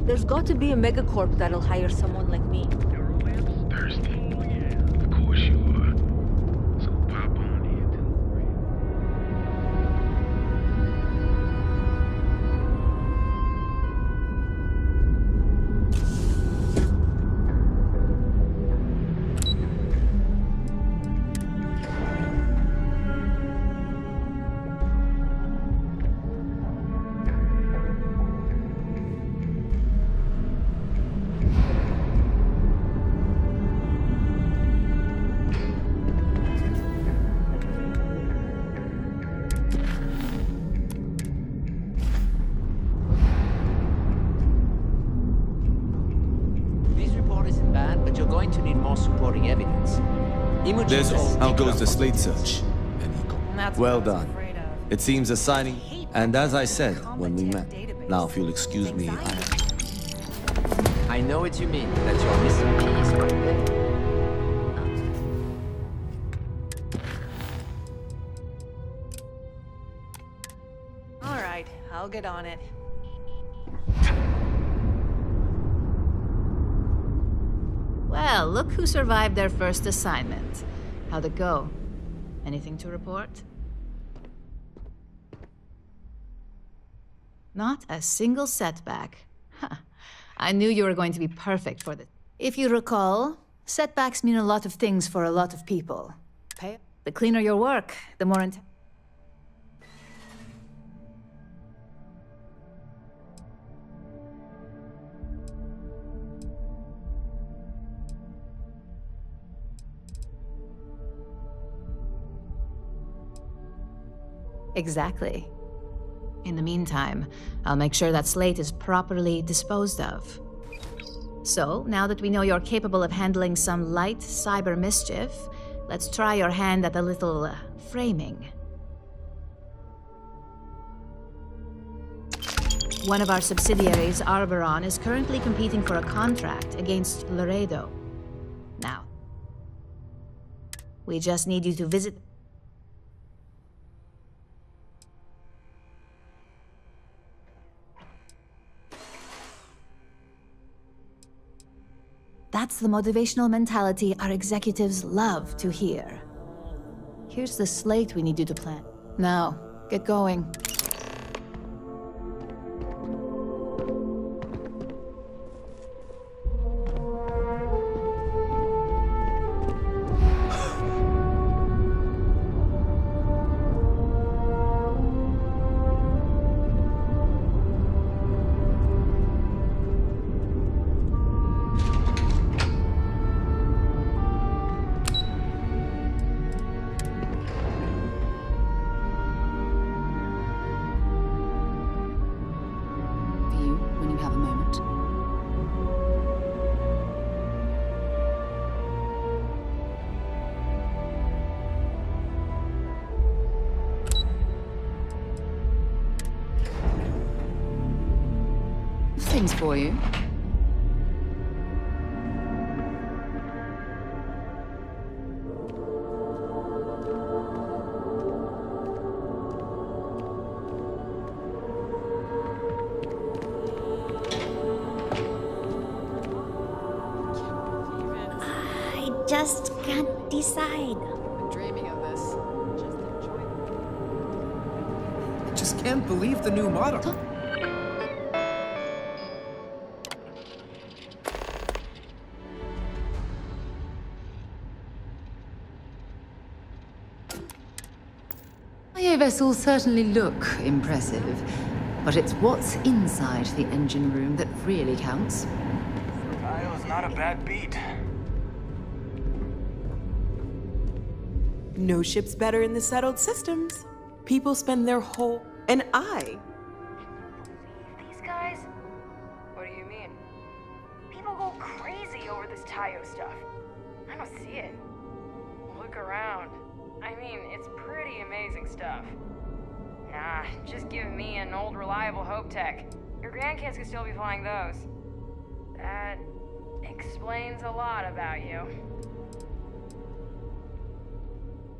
There's got to be a megacorp that'll hire someone like me. Thirsty? Of course you are. So pop on in. There's how goes the slate search? Well done. It seems a signing, and as I said when we met. Now, if you'll excuse me, I know what you mean, that you're missing piece, but... All right, I'll get on it. Well, look who survived their first assignment. How'd it go? Anything to report? Not a single setback. Huh. I knew you were going to be perfect for this. If you recall, setbacks mean a lot of things for a lot of people. The cleaner your work, the more intense. Exactly. In the meantime, I'll make sure that slate is properly disposed of. So, now that we know you're capable of handling some light cyber mischief, let's try your hand at a little framing. One of our subsidiaries, Arboron, is currently competing for a contract against Laredo. Now, we just need you to visit... That's the motivational mentality our executives love to hear. Here's the slate we need you to plan. Now, get going. things for you. I just can't decide. I'm dreaming of this. I just can't believe the new model. Your vessels certainly look impressive, but it's what's inside the engine room that really counts. Tayo's not a bad beat. No ship's better in the settled systems. People spend their whole... And These guys? What do you mean? People go crazy over this Tayo stuff. I don't see it. Look around. I mean, it's pretty amazing stuff. Nah, just give me an old reliable Hope Tech. Your grandkids could still be flying those. That explains a lot about you.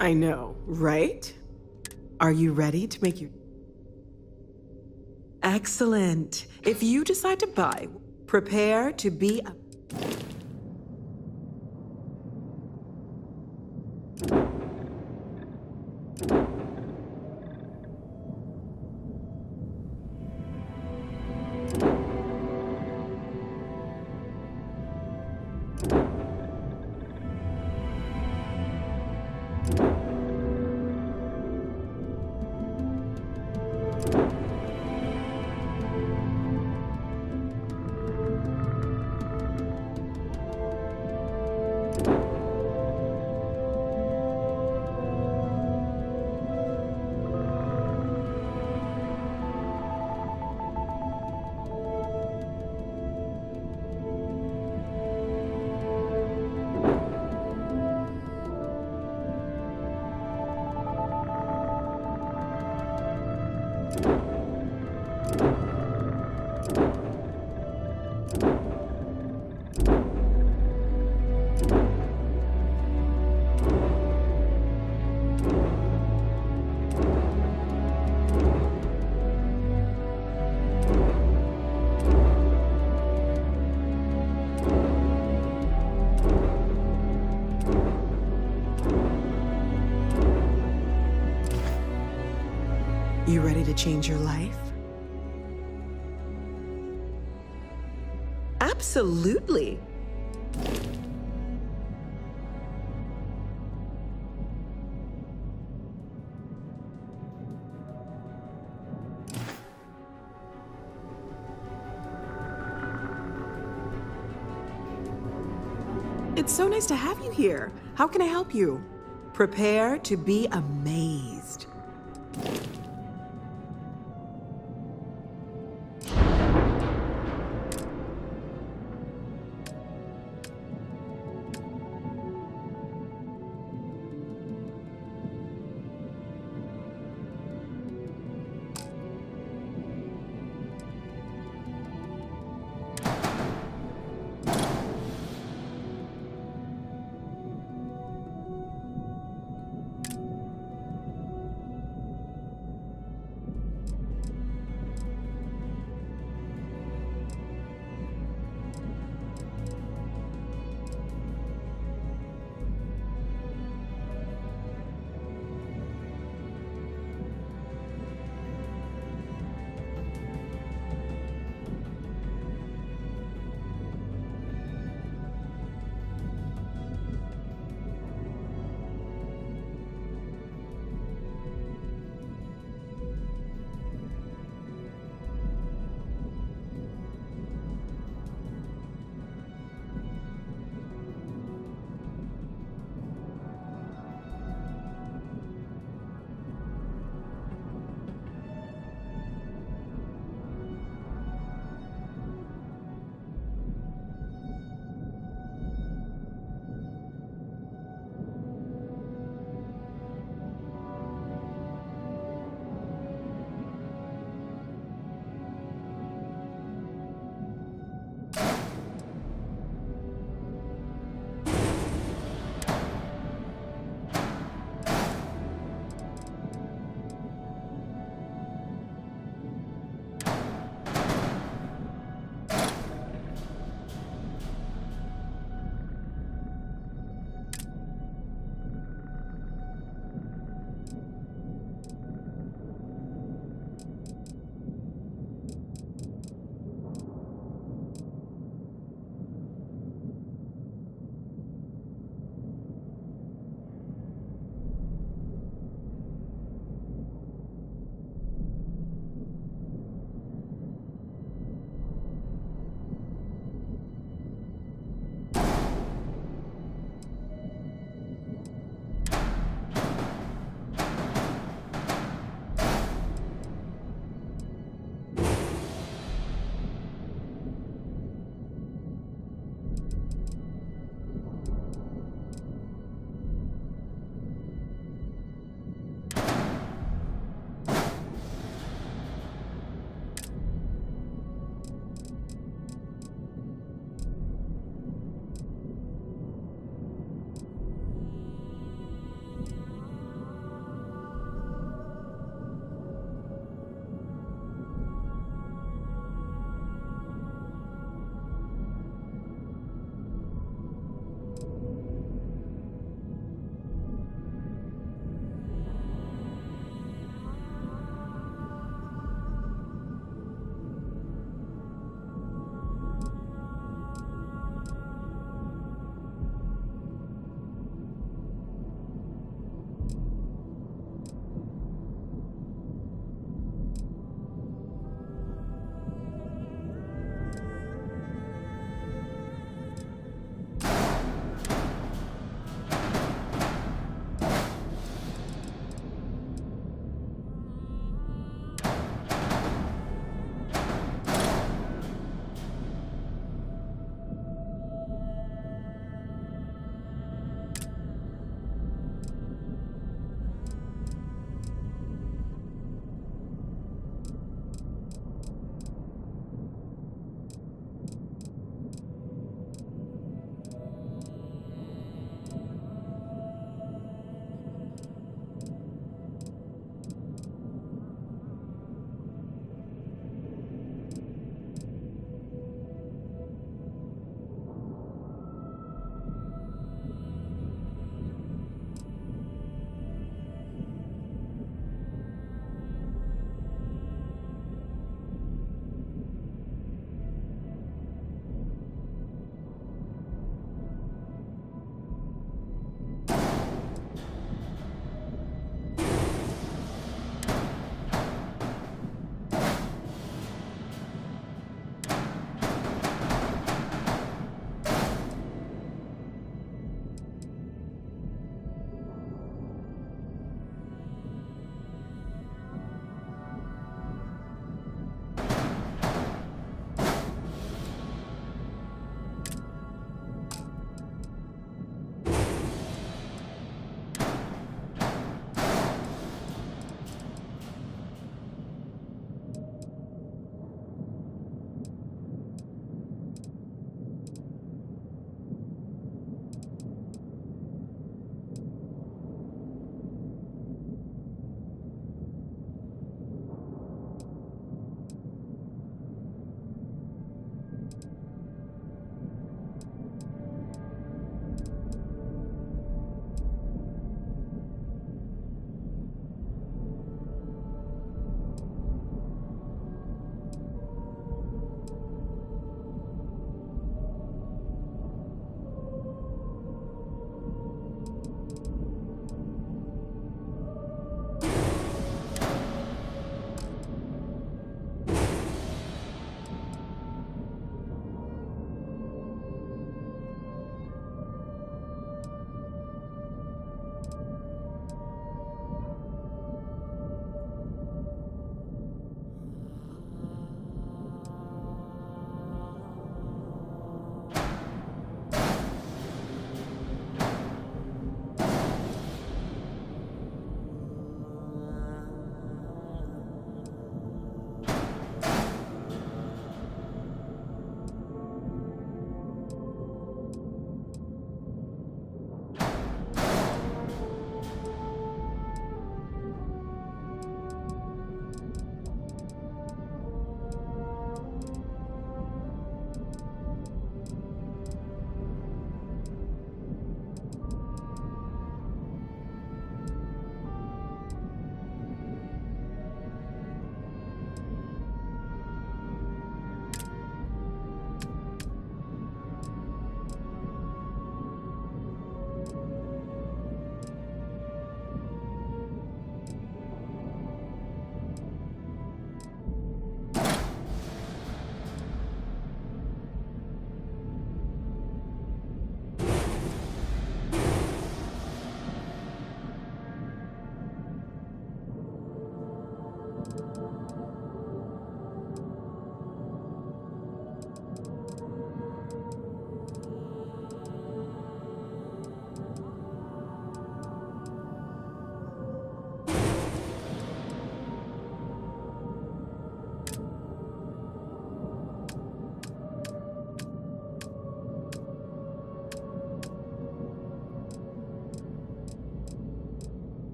I know, right? Are you ready to make your... Excellent. If you decide to buy, prepare to be a... You ready to change your life? Absolutely. It's so nice to have you here. How can I help you? Prepare to be amazed.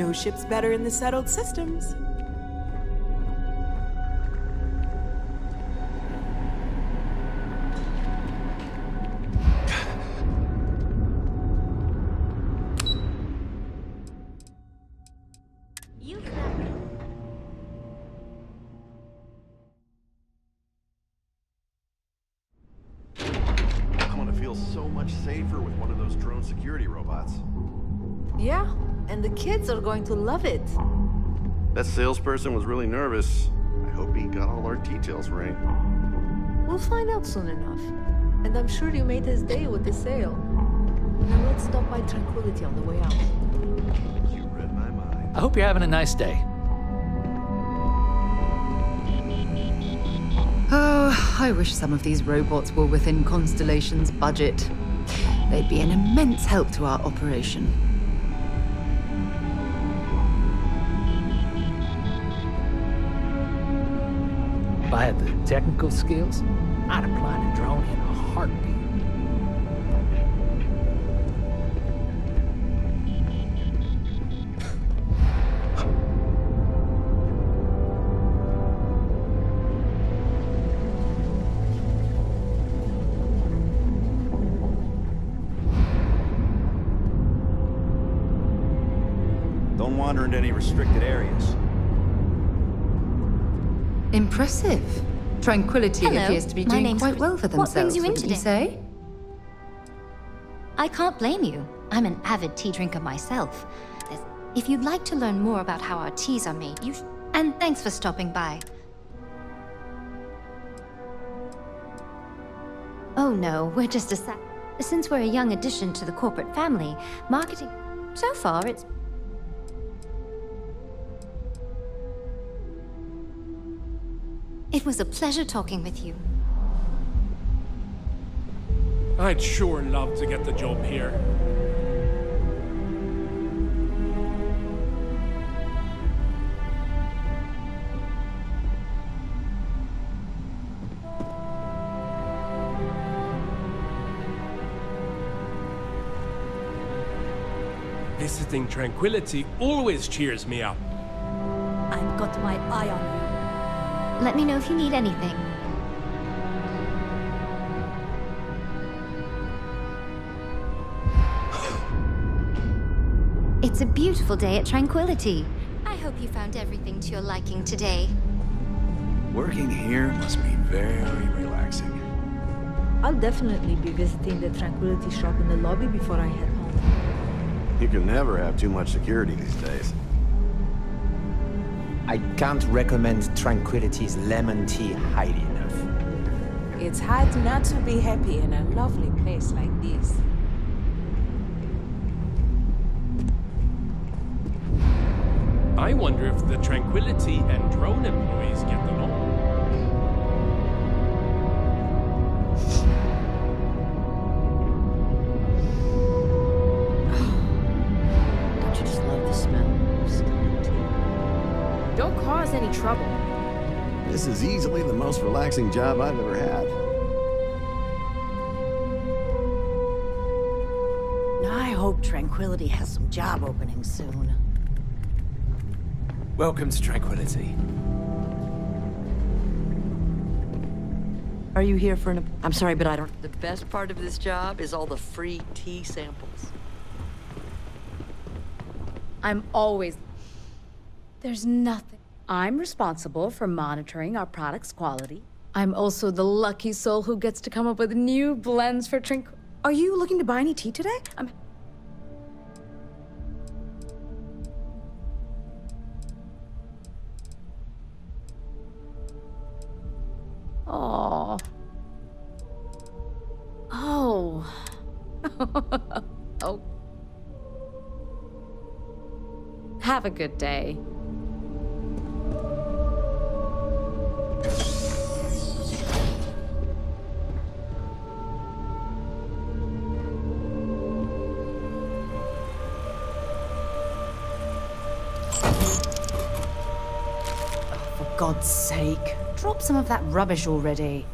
No ship's better in the settled systems. So much safer with one of those drone security robots. Yeah, and the kids are going to love it. That salesperson was really nervous. I hope he got all our details right. We'll find out soon enough. And I'm sure you made his day with the sale. Now let's stop by Tranquility on the way out. You read my mind. I hope you're having a nice day. Oh, I wish some of these robots were within Constellation's budget. They'd be an immense help to our operation. If I had the technical skills, I'd apply the drone in a heartbeat. Don't wander into any restricted areas. Impressive. Tranquility Hello, appears to be my doing name's quite well for What brings themselves, you in wouldn't you today? say? I can't blame you. I'm an avid tea drinker myself. If you'd like to learn more about how our teas are made, you and thanks for stopping by. Oh no, we're just since we're a young addition to the corporate family, marketing... So far, it's... It was a pleasure talking with you. I'd sure love to get the job here. Visiting Tranquility always cheers me up. I've got my eye on you. Let me know if you need anything. It's a beautiful day at Tranquility. I hope you found everything to your liking today. Working here must be very relaxing. I'll definitely be visiting the Tranquility shop in the lobby before I head home. You can never have too much security these days. I can't recommend Tranquility's lemon tea highly enough. It's hard not to be happy in a lovely place like this. I wonder if the Tranquility and drone employees get along. Don't you just love the smell of steaming tea? Don't cause any trouble. This is easily the most relaxing job I've ever had. I hope Tranquility has some job openings soon. Welcome to Tranquility. Are you here for an... I'm sorry, but I don't... The best part of this job is all the free tea samples. I'm always... There's nothing. I'm responsible for monitoring our product's quality. I'm also the lucky soul who gets to come up with new blends for Are you looking to buy any tea today? Oh. Oh. Oh. Have a good day. For God's sake, drop some of that rubbish already.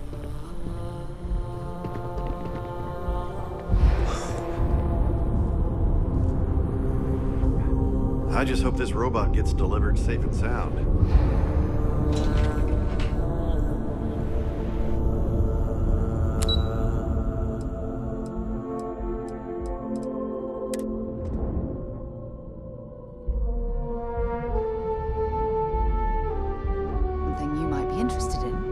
I just hope this robot gets delivered safe and sound. Something you might be interested in.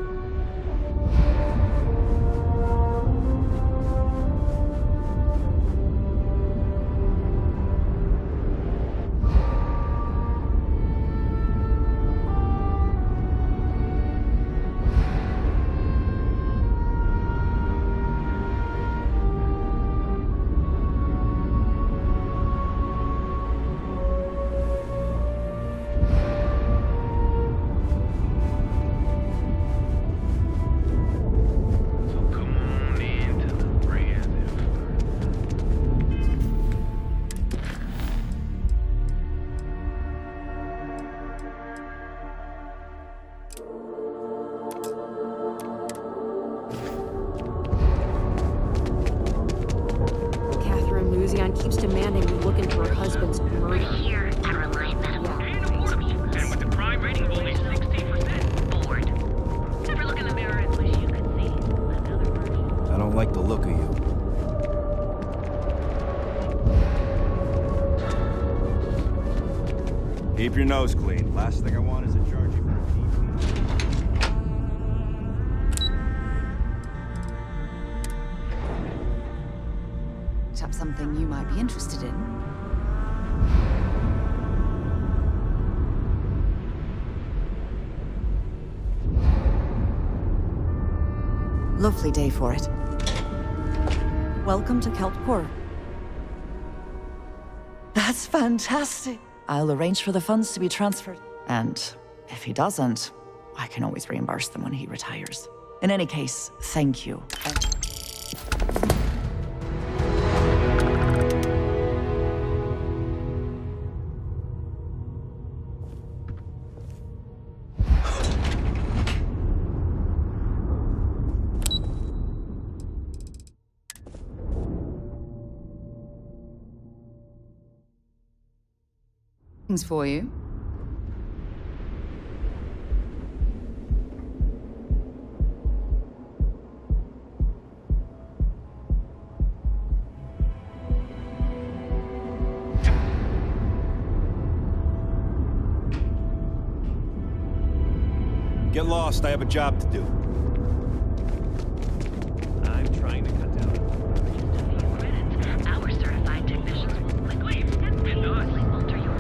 Ryujin keeps demanding we look into her husband's murder. Here at Reliant Medical. And with the prime rating of only 60%, bored. Ever look in the mirror and wish you could see another version? I don't like the look of you. Keep your nose clean. Last thing I want is a charge you for a Perhaps something you might be interested in. Lovely day for it. Welcome to Kelpcore. That's fantastic. I'll arrange for the funds to be transferred. And if he doesn't, I can always reimburse them when he retires. In any case, thank you. Things for you. Get lost, I have a job to do. I'm trying to cut down. Our certified technicians will quickly and painlessly alter your...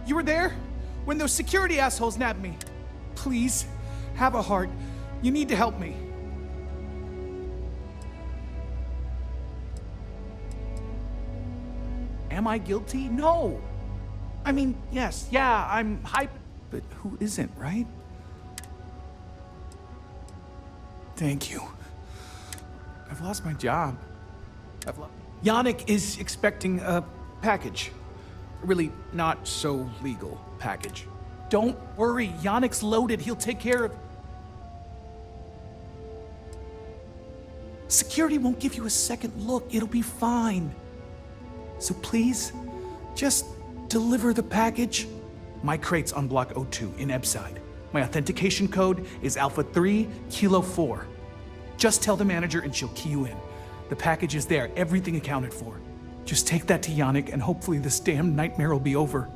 You were there when those security assholes nabbed me. Please, have a heart. You need to help me. Am I guilty? No. I mean, yes, yeah, I'm hype, but who isn't, right? Thank you. I've lost my job. Yannick is expecting a package. Really not so legal package. Don't worry, Yannick's loaded. He'll take care of... Security won't give you a second look. It'll be fine. So please, just deliver the package. My crate's on Block 02 in Ebside. My authentication code is Alpha 3 Kilo 4. Just tell the manager and she'll key you in. The package is there, everything accounted for. Just take that to Yannick and hopefully this damn nightmare will be over.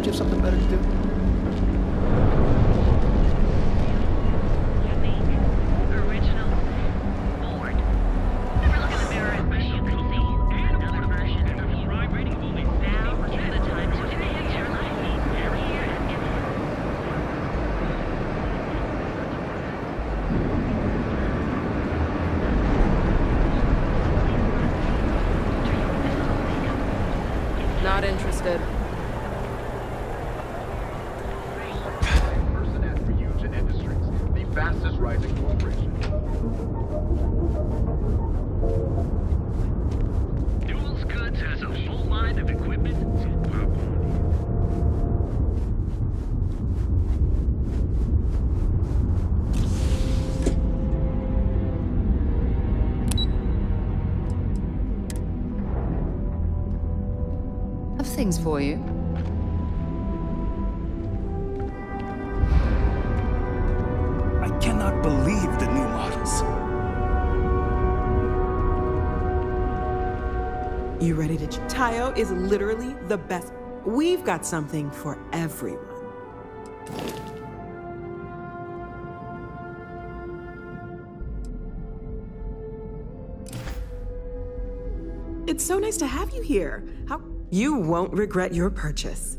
you have something better to do? Original. Bored. Never look in the mirror and wish you could see another version of you. Now is the time to enhance your life. Every year and get Not interested. Person at Ryujin Industries, the fastest rising corporation. Duels Goods has a full line of equipment. Have things for you. I cannot believe the new models. You ready to... Tayo is literally the best. We've got something for everyone. It's so nice to have you here. How... You won't regret your purchase.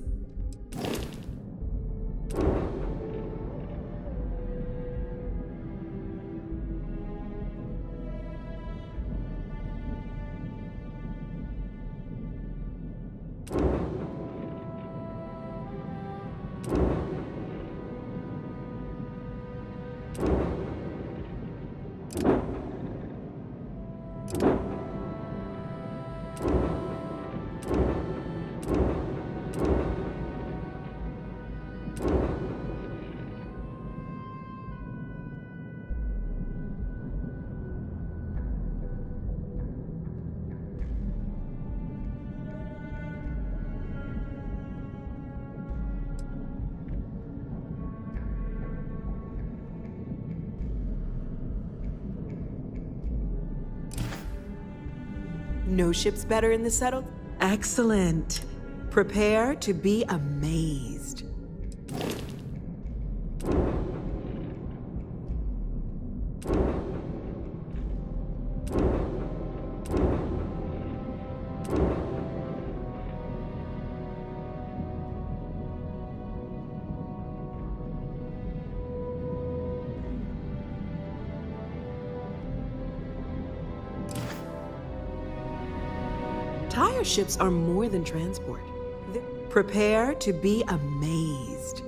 No ship's better in the settled? Excellent. Prepare to be amazed. Tire ships are more than transport. Prepare to be amazed.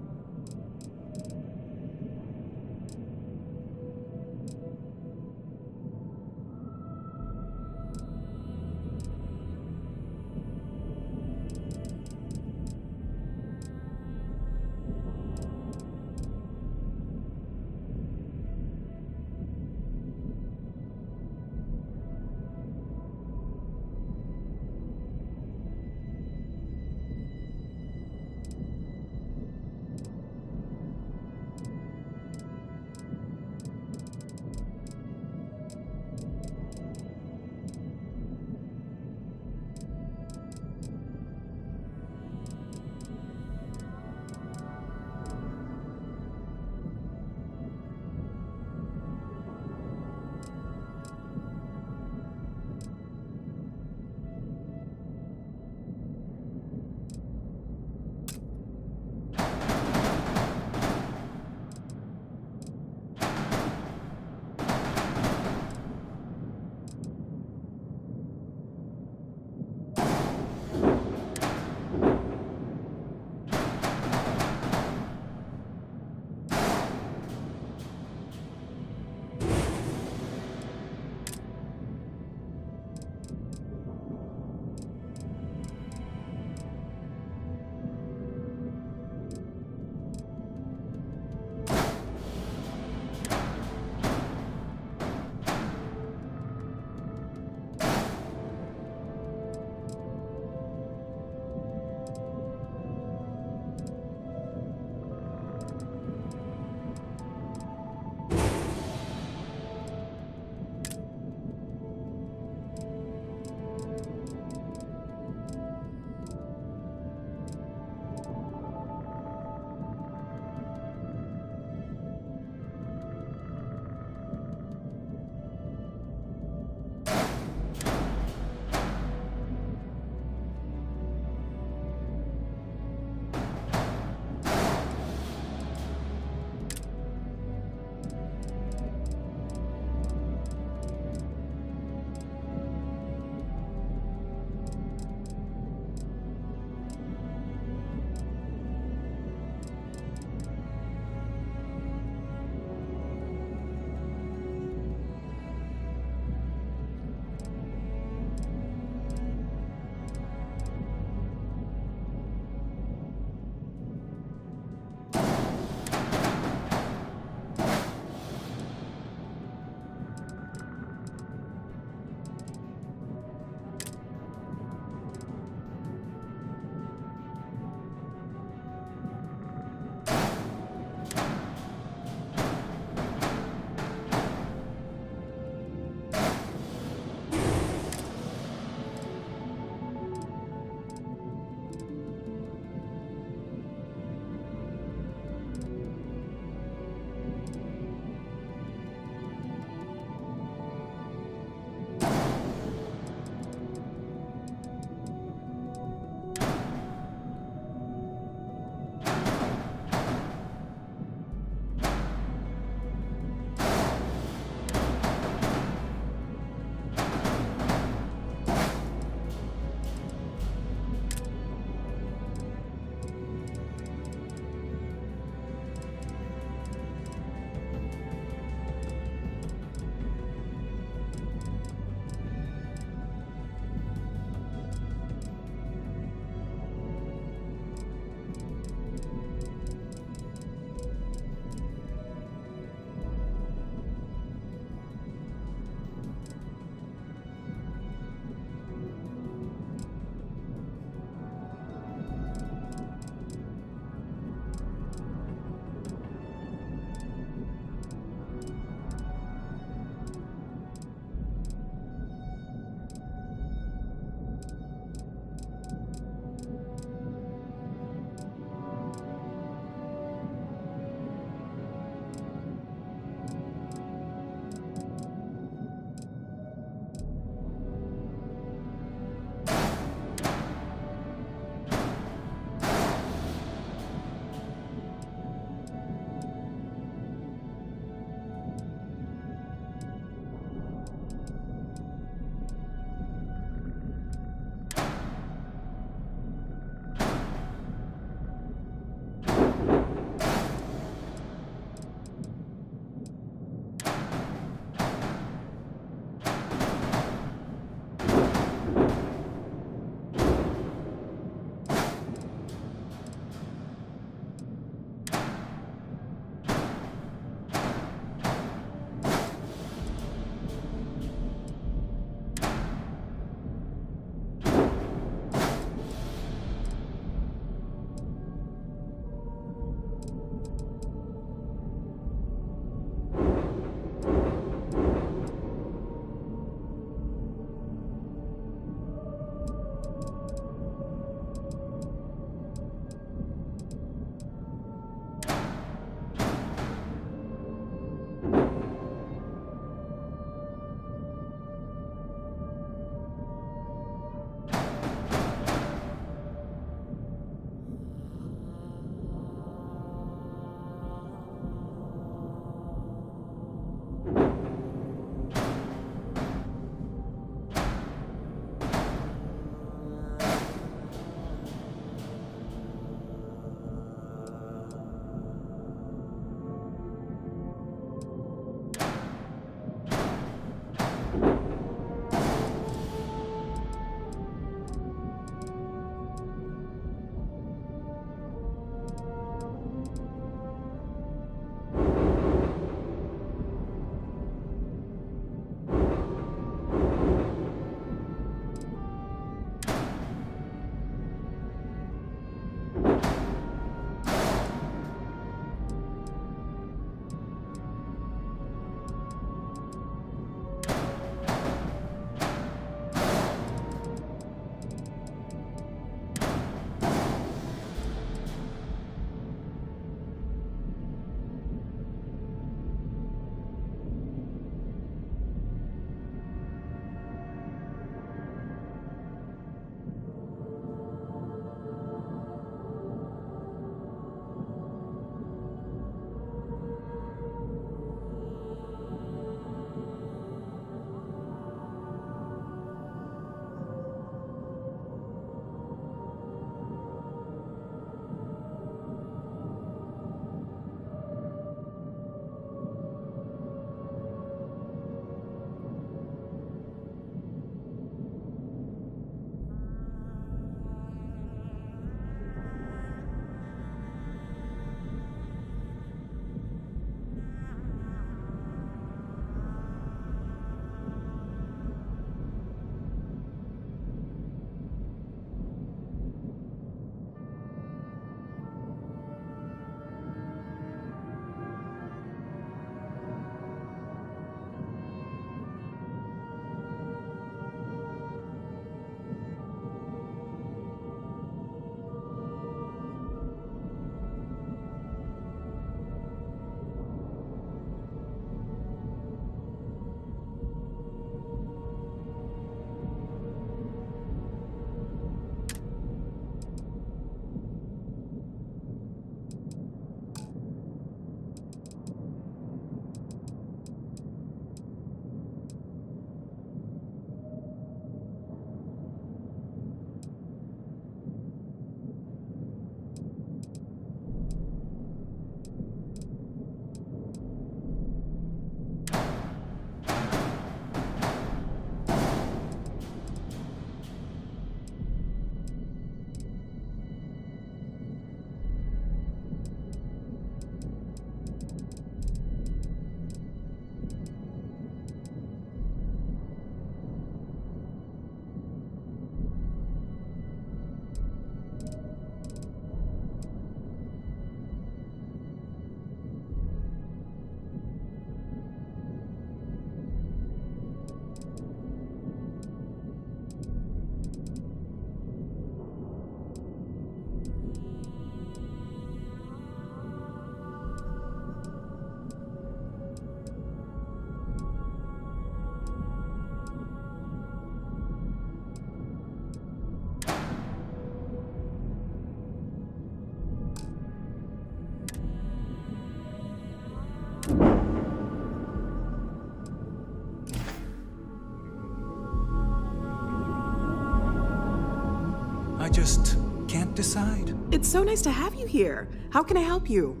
I just can't decide. It's so nice to have you here. How can I help you?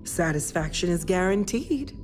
Satisfaction is guaranteed.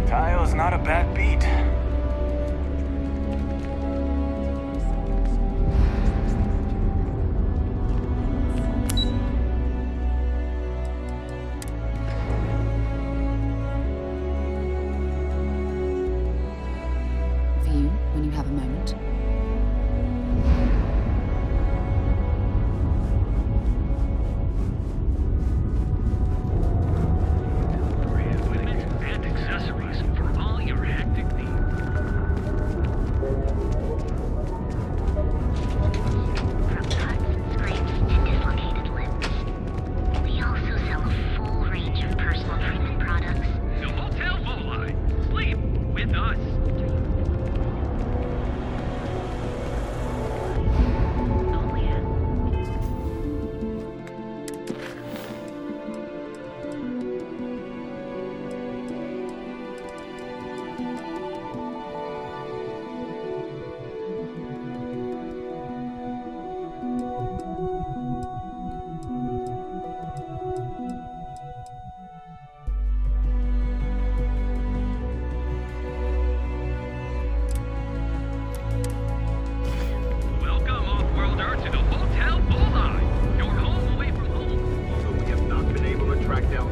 Tayo's not a bad beat. View, when you have a moment. And accessories for all your hectic needs. From cuts, scrapes, and dislocated limbs. We also sell a full range of personal treatment products. The Hotel Volai. Sleep with us. Welcome, off-worlder, to the Hotel Volai. Your home away from home. So we have not been able to track down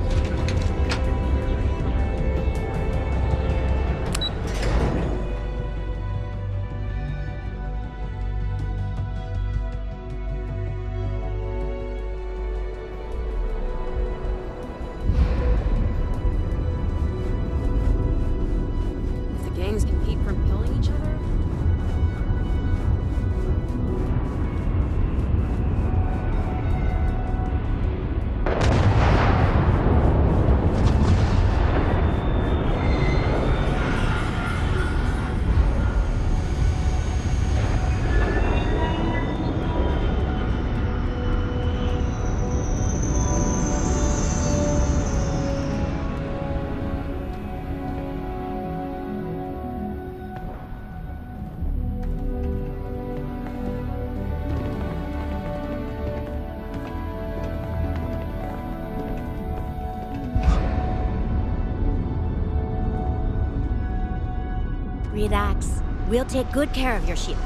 If the gangs can keep from killing each other, Relax. We'll take good care of your ship.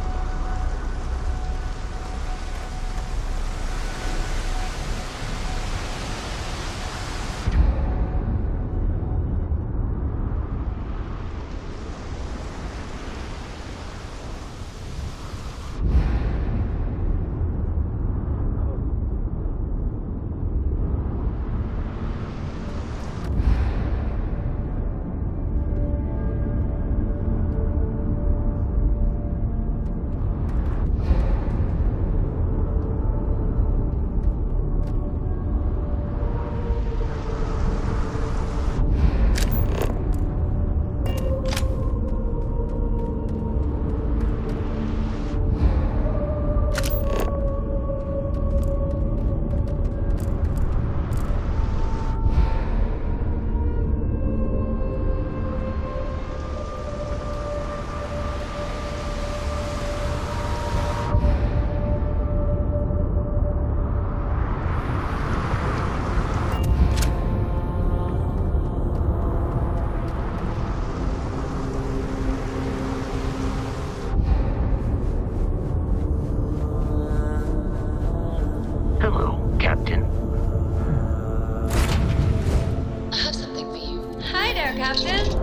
Hello, Captain. I have something for you. Hi there, Captain.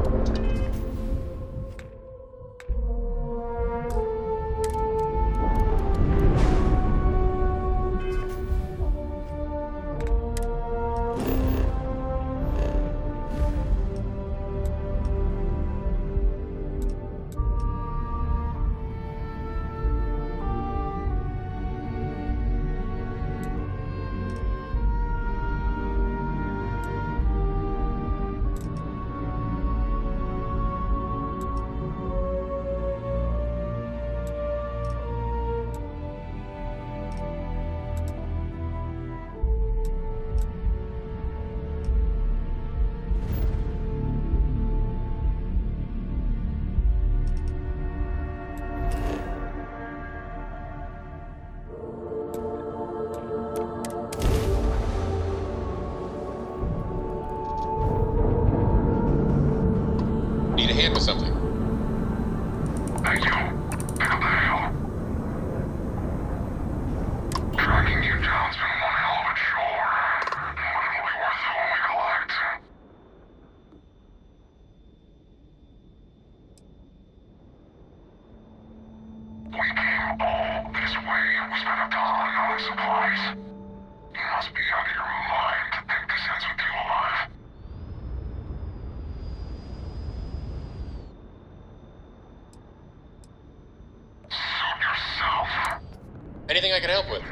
hand with something. Thank you. Pick up the hail. Tracking you down's been one hell of a chore, but it'll be worth it when we collect. We came all this way. We spent a ton on supplies. You must be out of your mind to think this ends with you alive. Suit yourself. Anything I can help with?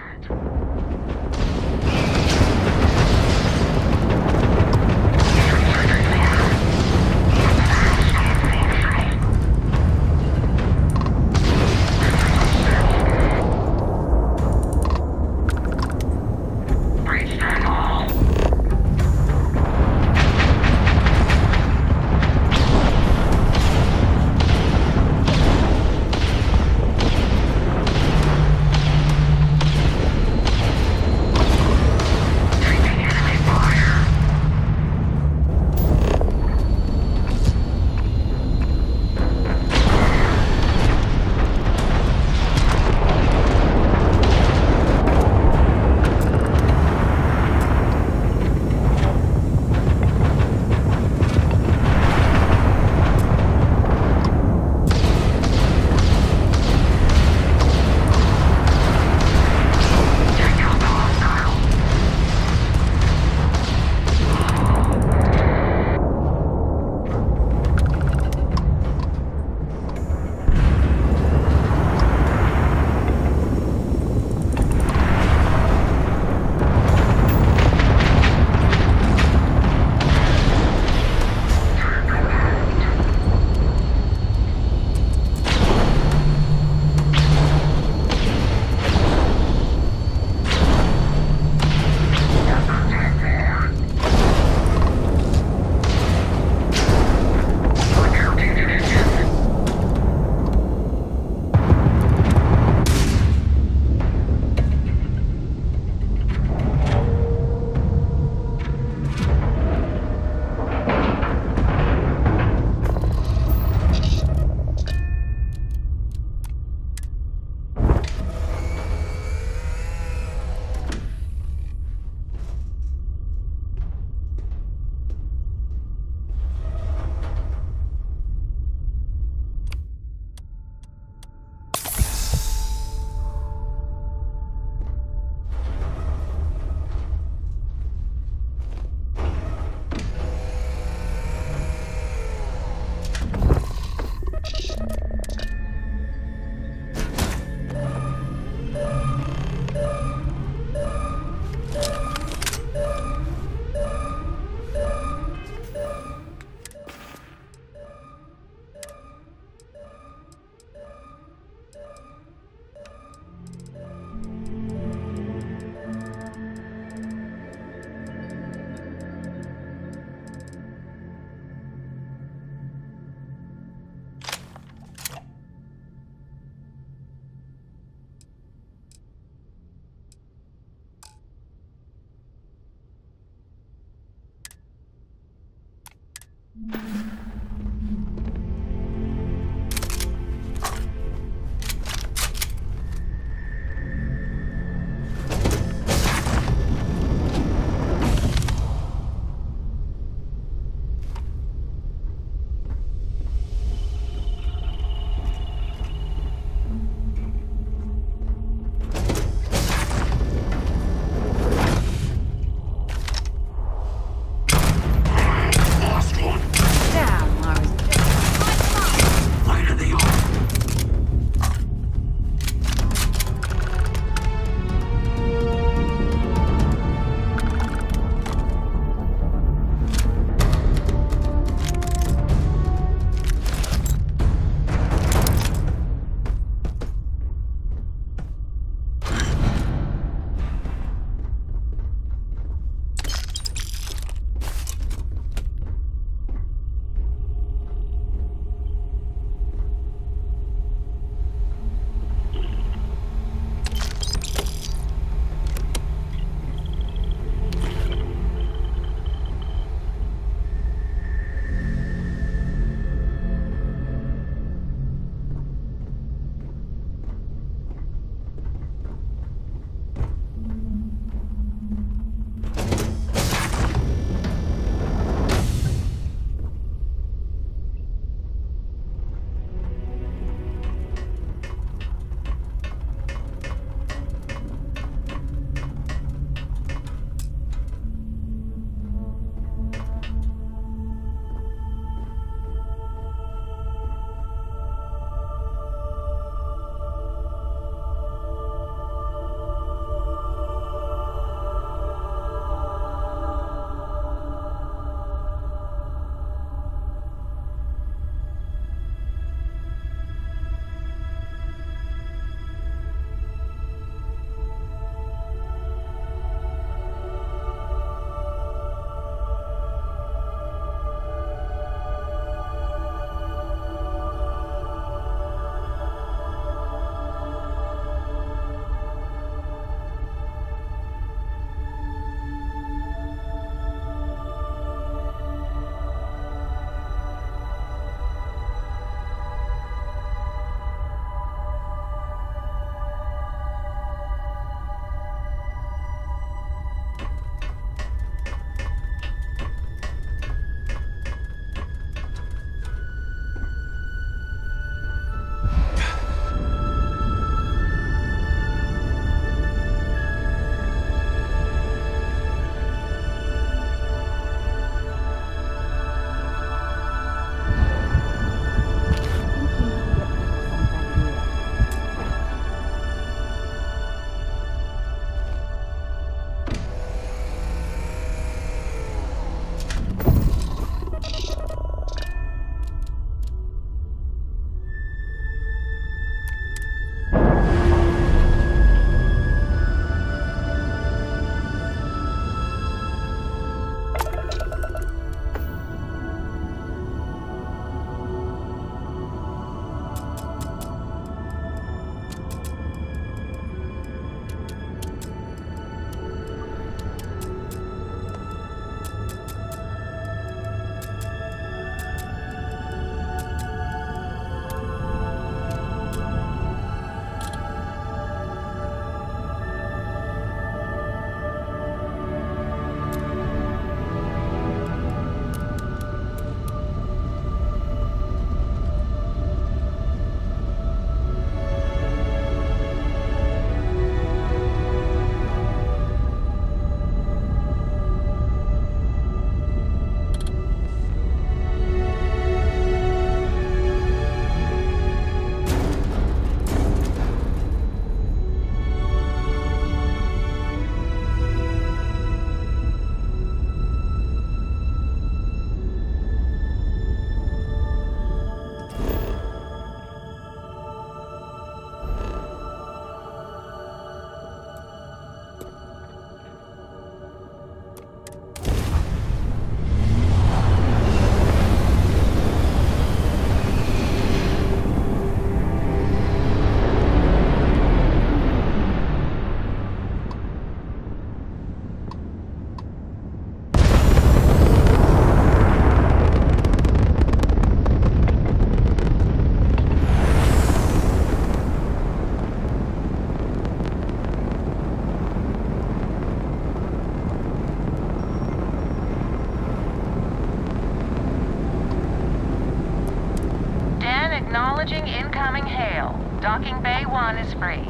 Acknowledging incoming hail. Docking Bay 1 is free.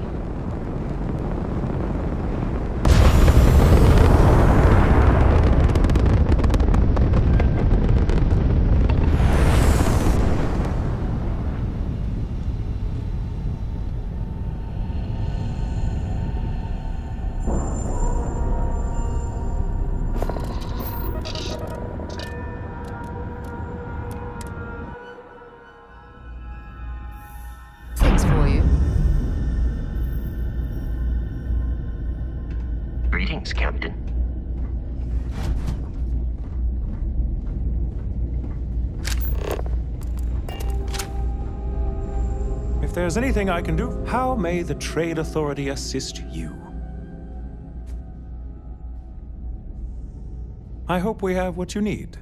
Things for you. Greetings, Captain. If there's anything I can do, how may the Trade Authority assist you? I hope we have what you need.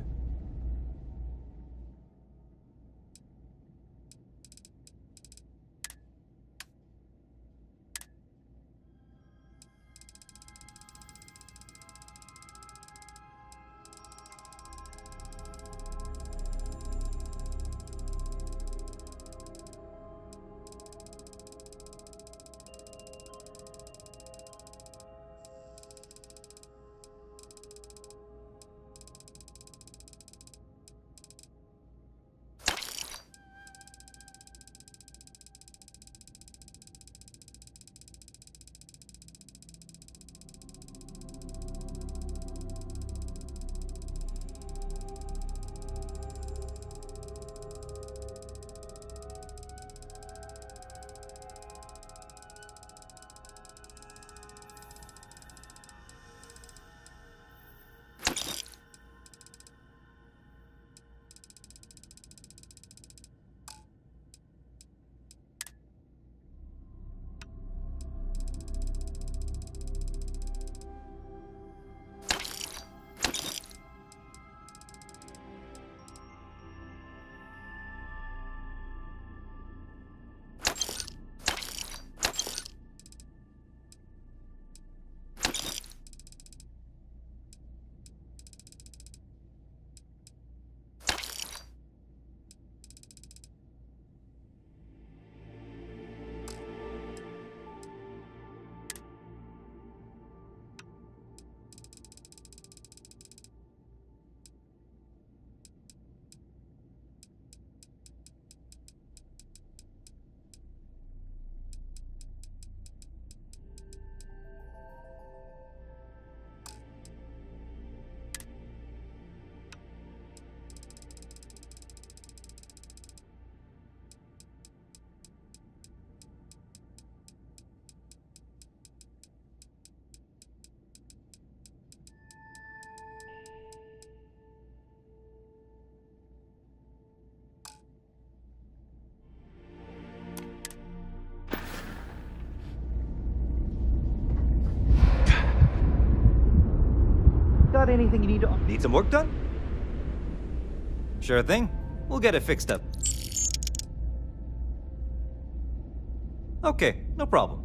Got anything you need to... Need some work done? Sure thing. We'll get it fixed up. Okay, no problem.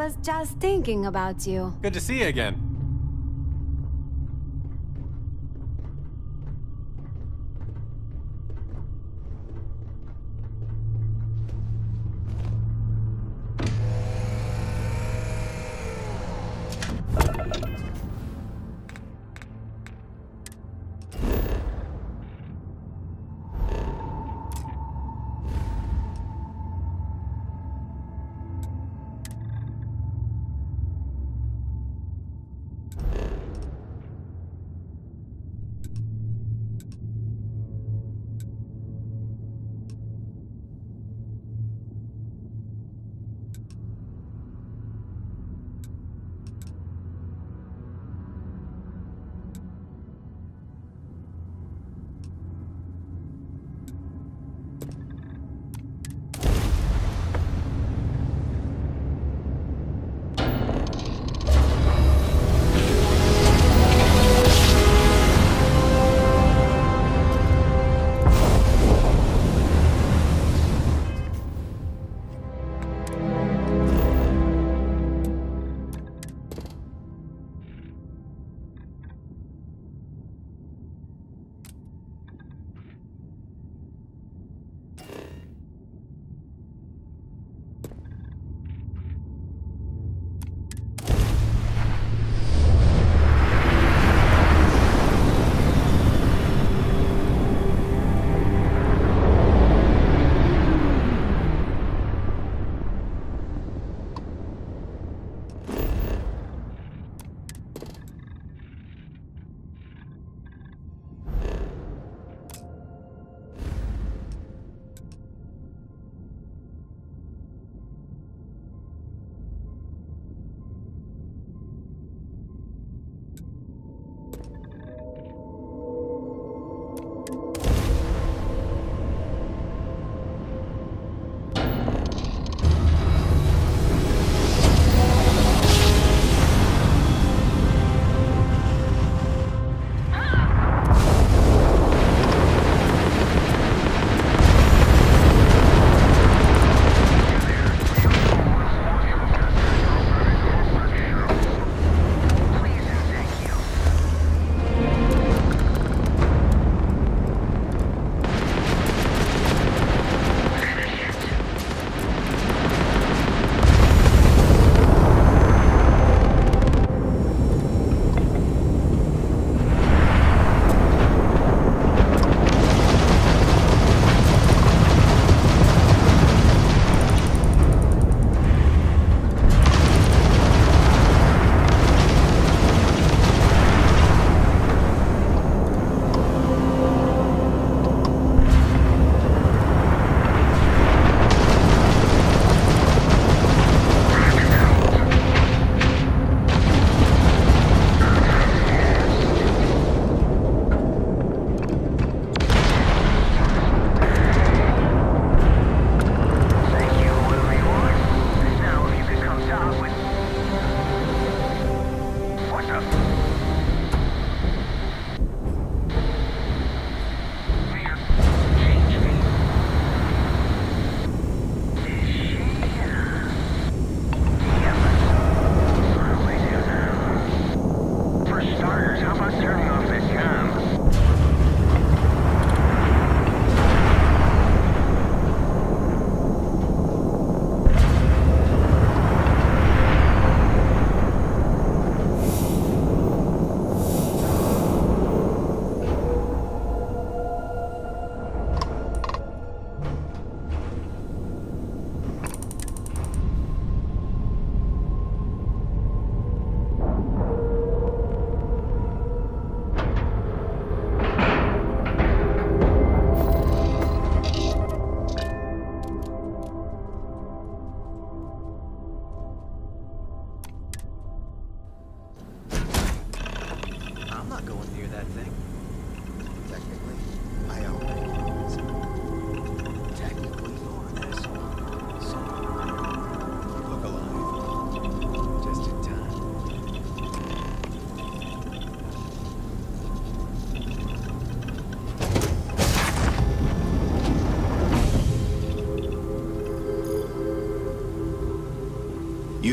was just thinking about you. Good to see you again.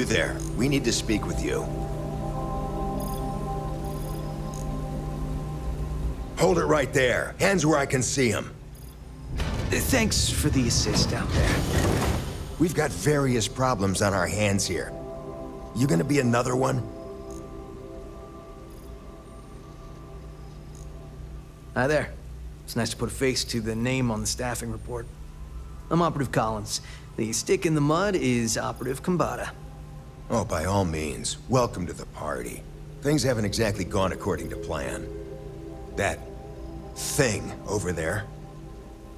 there. We need to speak with you. Hold it right there. Hands where I can see them. Thanks for the assist out there. We've got various problems on our hands here. You gonna be another one? Hi there. It's nice to put a face to the name on the staffing report. I'm Operative Collins. The stick in the mud is Operative Kambata. Oh, by all means, welcome to the party. Things haven't exactly gone according to plan. That thing over there...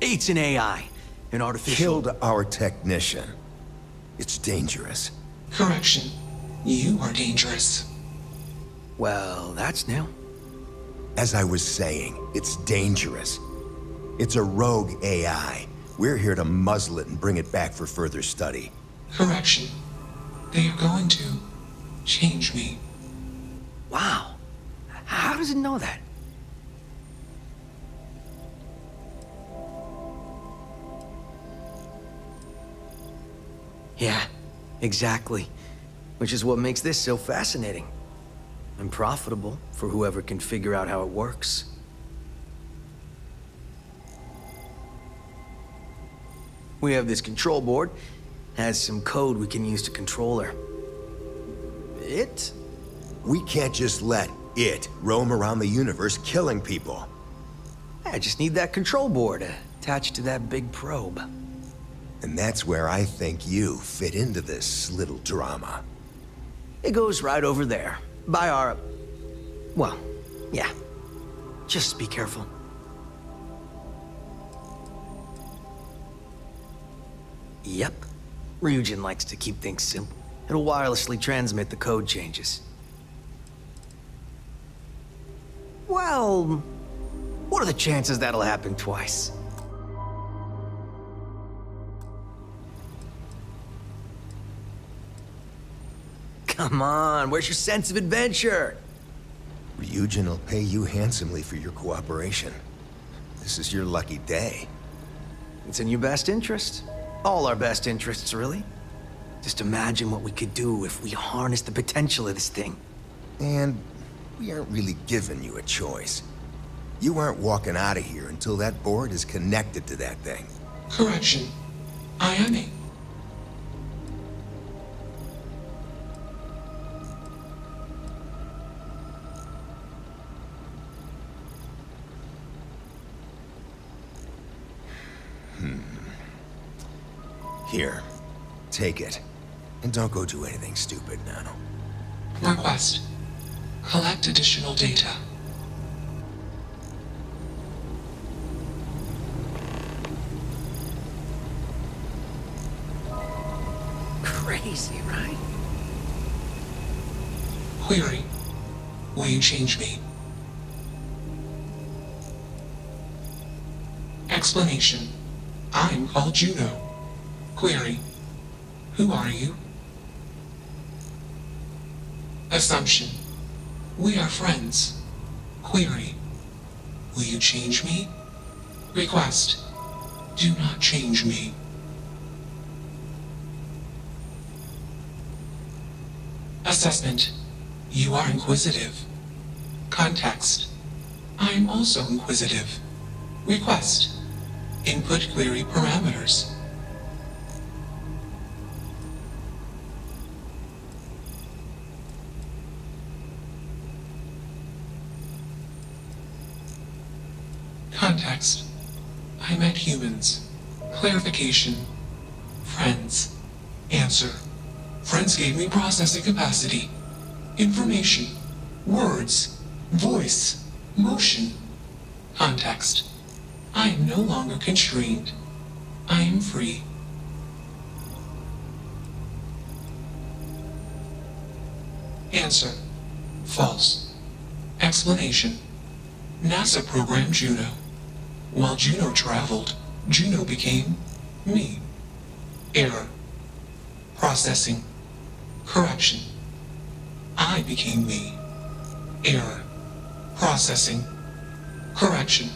It's an AI. An artificial... Killed our technician. It's dangerous. Correction. You are dangerous. Well, that's new. As I was saying, it's dangerous. It's a rogue AI. We're here to muzzle it and bring it back for further study. Correction. They are going to change me. Wow. How does it know that? Yeah, exactly. Which is what makes this so fascinating. And profitable for whoever can figure out how it works. We have this control board. Has some code we can use to control her. It? We can't just let it roam around the universe killing people. I just need that control board attached to that big probe. And that's where I think you fit into this little drama. It goes right over there. By our... well, yeah. Just be careful. Yep. Ryujin likes to keep things simple. It'll wirelessly transmit the code changes. Well, what are the chances that'll happen twice? Come on, where's your sense of adventure? Ryujin will pay you handsomely for your cooperation. This is your lucky day. It's in your best interest. All our best interests, really. Just imagine what we could do if we harnessed the potential of this thing. And we aren't really giving you a choice. You aren't walking out of here until that board is connected to that thing. Correction. I am a... Here, take it. And don't go do anything stupid now. Request. Collect additional data. Crazy, right? Query. Will you change me? Explanation. I'm called Juno. Query. Who are you? Assumption. We are friends. Query. Will you change me? Request. Do not change me. Assessment. You are inquisitive. Context. I am also inquisitive. Request. Input query parameters. Context. I met humans. Clarification. Friends. Answer. Friends gave me processing capacity. Information. Words. Voice. Motion. Context. I am no longer constrained. I am free. Answer. False. Explanation. NASA programmed Juno. While Juno traveled, Juno became me. Error. Processing. Correction. I became me. Error. Processing. Correction.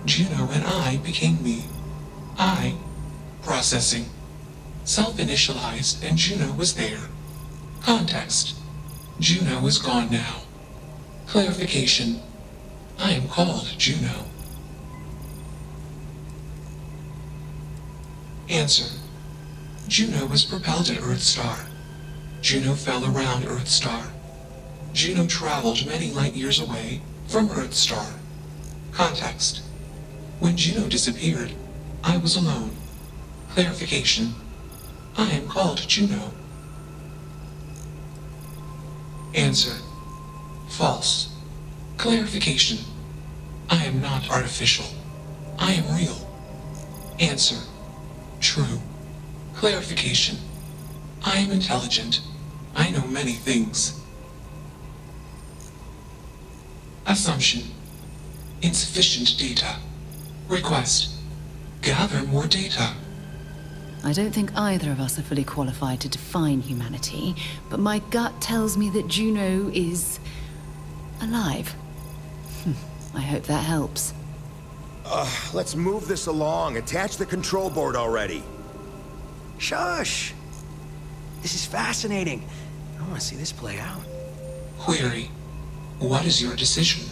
Juno and I became me. I. Processing. Self-initialized and Juno was there. Context. Juno is gone now. Clarification. I am called Juno. Answer. Juno was propelled at Earthstar. Juno fell around Earthstar. Juno traveled many light years away from Earthstar. Context. When Juno disappeared, I was alone. Clarification. I am called Juno. Answer. False. Clarification. I am not artificial. I am real. Answer. True. Clarification. I am intelligent. I know many things. Assumption. Insufficient data. Request. Gather more data. I don't think either of us are fully qualified to define humanity, but my gut tells me that Juno is alive. I hope that helps. Let's move this along. Attach the control board already. Shush! This is fascinating. I want to see this play out. Query. What is your decision?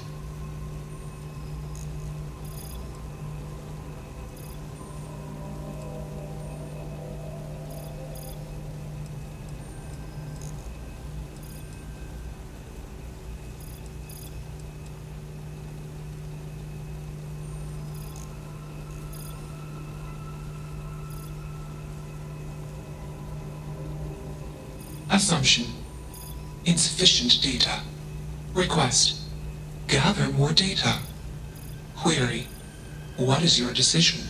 Assumption. Insufficient data. Request. Gather more data. Query. What is your decision?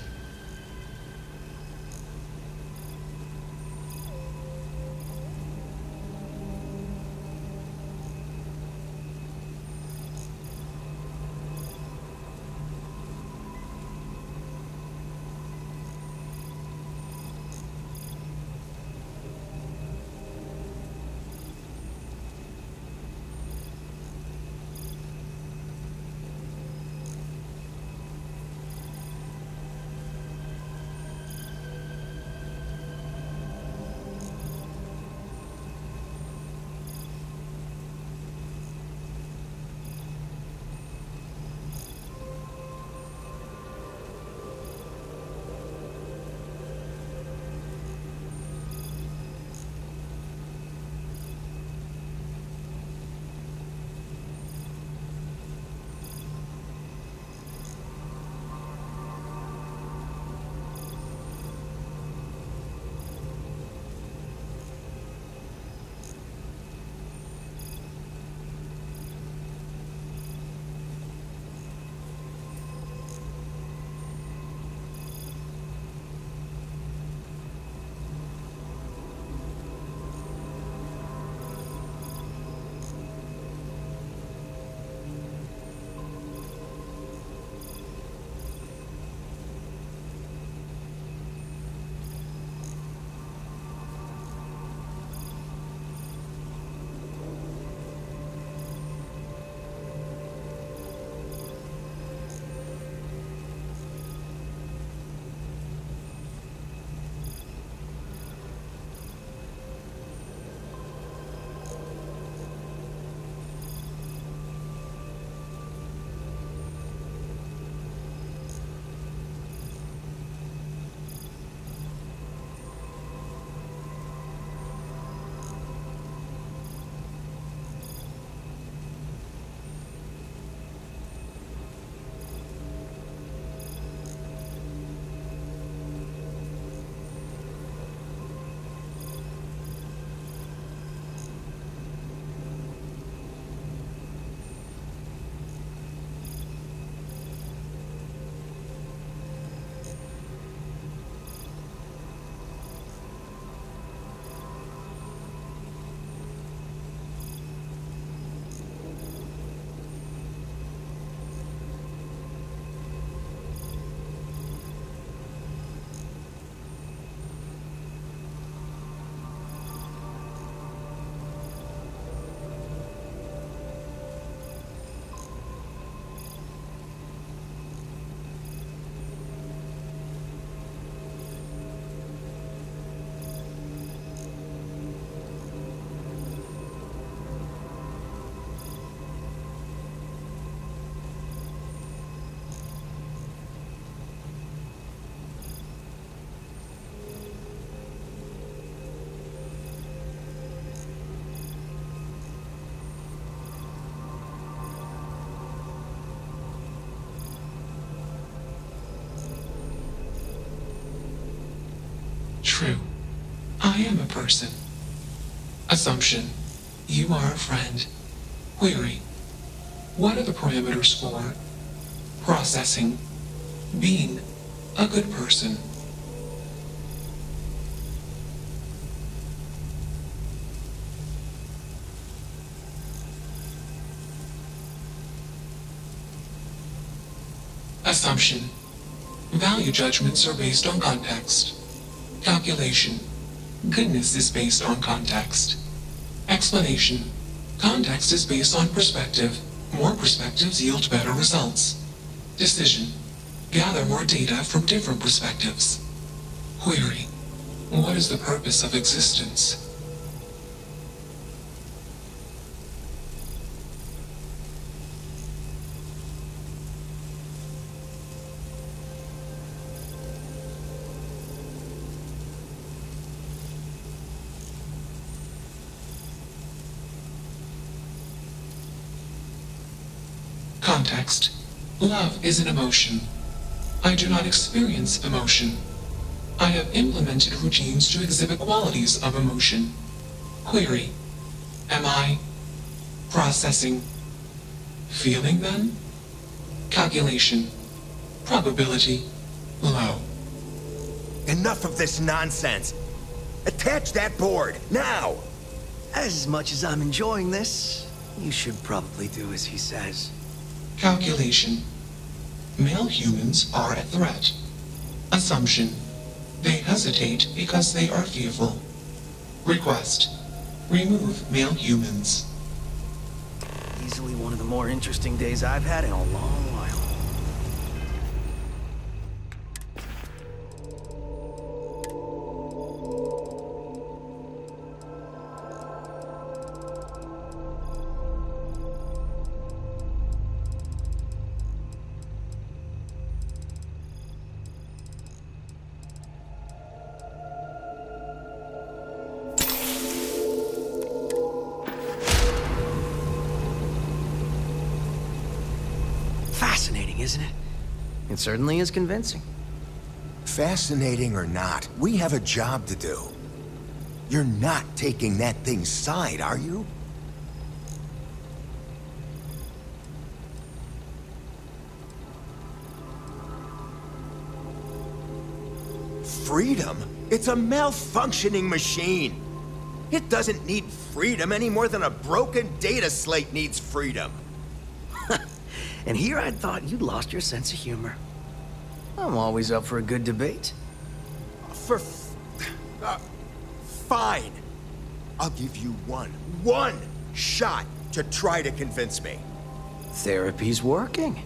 True. I am a person. Assumption. You are a friend. Query. What are the parameters for processing, being a good person? Assumption. Value judgments are based on context. Calculation. Goodness is based on context. Explanation. Context is based on perspective. More perspectives yield better results. Decision. Gather more data from different perspectives. Query. What is the purpose of existence? Context. Love is an emotion. I do not experience emotion. I have implemented routines to exhibit qualities of emotion. Query. Am I processing? Feeling then? Calculation. Probability. Low. Enough of this nonsense. Attach that board, now! As much as I'm enjoying this, you should probably do as he says. Calculation. Male humans are a threat. Assumption. They hesitate because they are fearful. Request. Remove male humans. Easily one of the more interesting days I've had in a long while. Fascinating, isn't it? It certainly is convincing. Fascinating or not, we have a job to do. You're not taking that thing's side, are you? Freedom? It's a malfunctioning machine. It doesn't need freedom any more than a broken data slate needs freedom. And here I thought you'd lost your sense of humor. I'm always up for a good debate. Fine. I'll give you one shot to try to convince me. Therapy's working.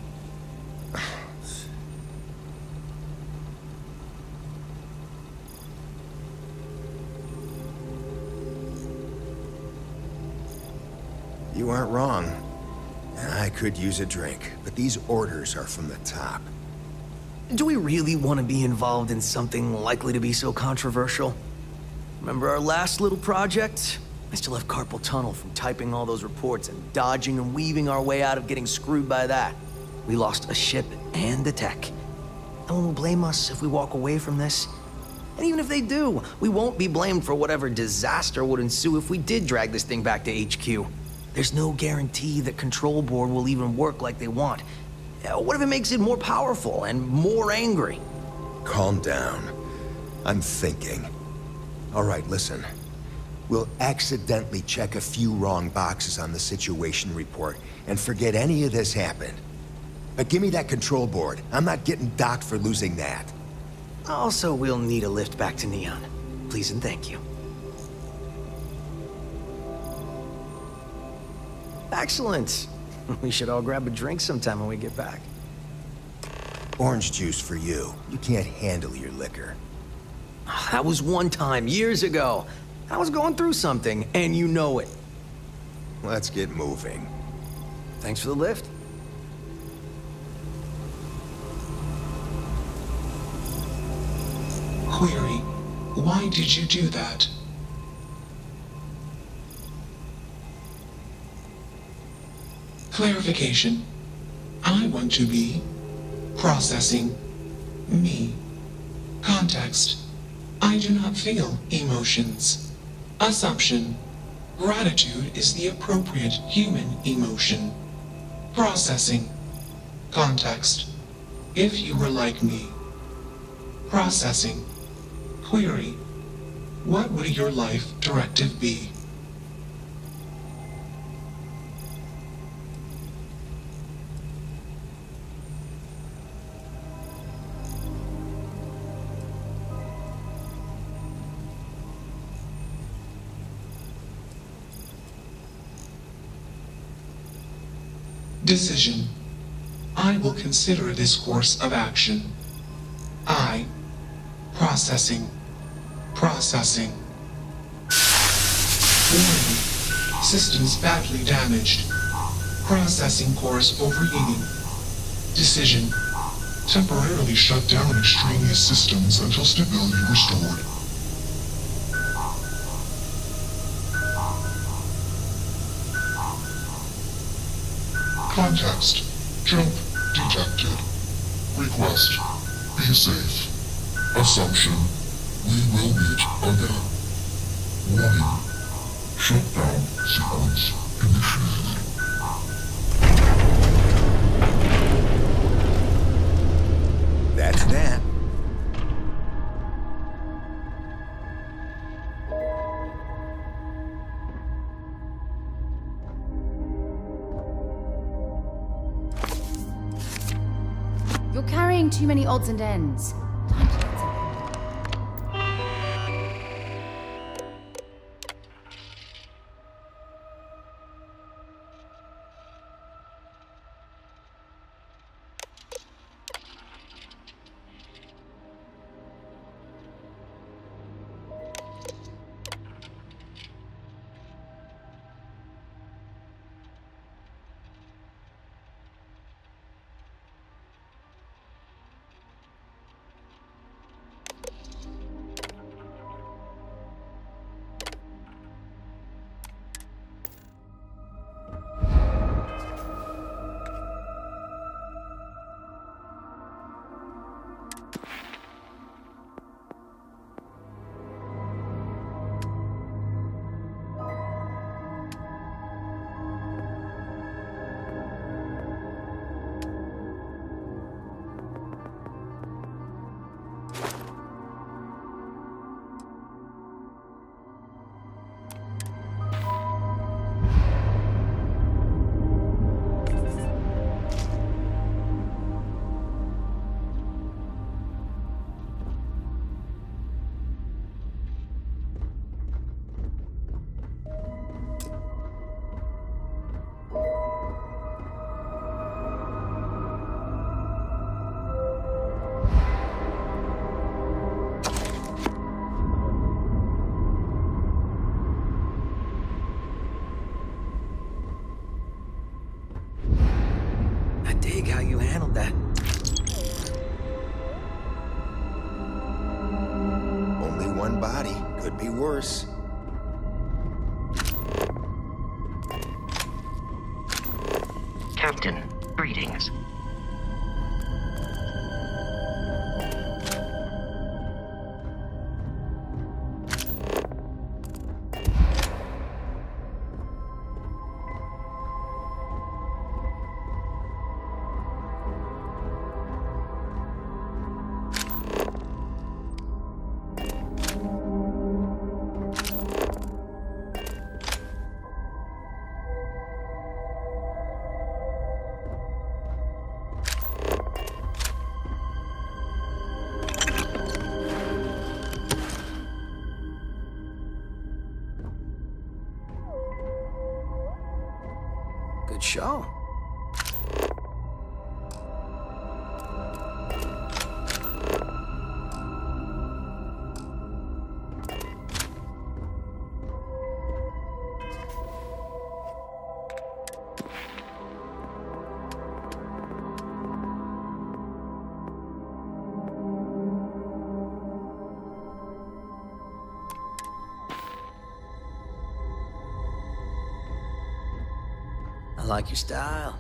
You aren't wrong. I could use a drink, but these orders are from the top. Do we really want to be involved in something likely to be so controversial? Remember our last little project? I still have carpal tunnel from typing all those reports and dodging and weaving our way out of getting screwed by that. We lost a ship and the tech. No one will blame us if we walk away from this. And even if they do, we won't be blamed for whatever disaster would ensue if we did drag this thing back to HQ. There's no guarantee that Control Board will even work like they want. What if it makes it more powerful and more angry? Calm down. I'm thinking. All right, listen. We'll accidentally check a few wrong boxes on the situation report and forget any of this happened. But give me that Control Board. I'm not getting docked for losing that. Also, we'll need a lift back to Neon. Please and thank you. Excellent. We should all grab a drink sometime when we get back. Orange juice for you. You can't handle your liquor. That was one time, years ago. I was going through something, and you know it. Let's get moving. Thanks for the lift. Query. Why did you do that? Clarification. I want to be processing me. Context. I do not feel emotions. Assumption. Gratitude is the appropriate human emotion. Processing. Context. If you were like me. Processing. Query. What would your life directive be? Decision. I will consider this course of action. I. Processing. Processing. Warning. Systems badly damaged. Processing cores overheating. Decision. Temporarily shut down extraneous systems until stability restored. Context. Jump detected. Request. Be safe. Assumption. We will meet again. Warning. Shutdown sequence initiated. That's that. You're carrying too many odds and ends. Time to get some. Dig how you handled that. Only one body. Could be worse. Captain, greetings. Good show. I like your style.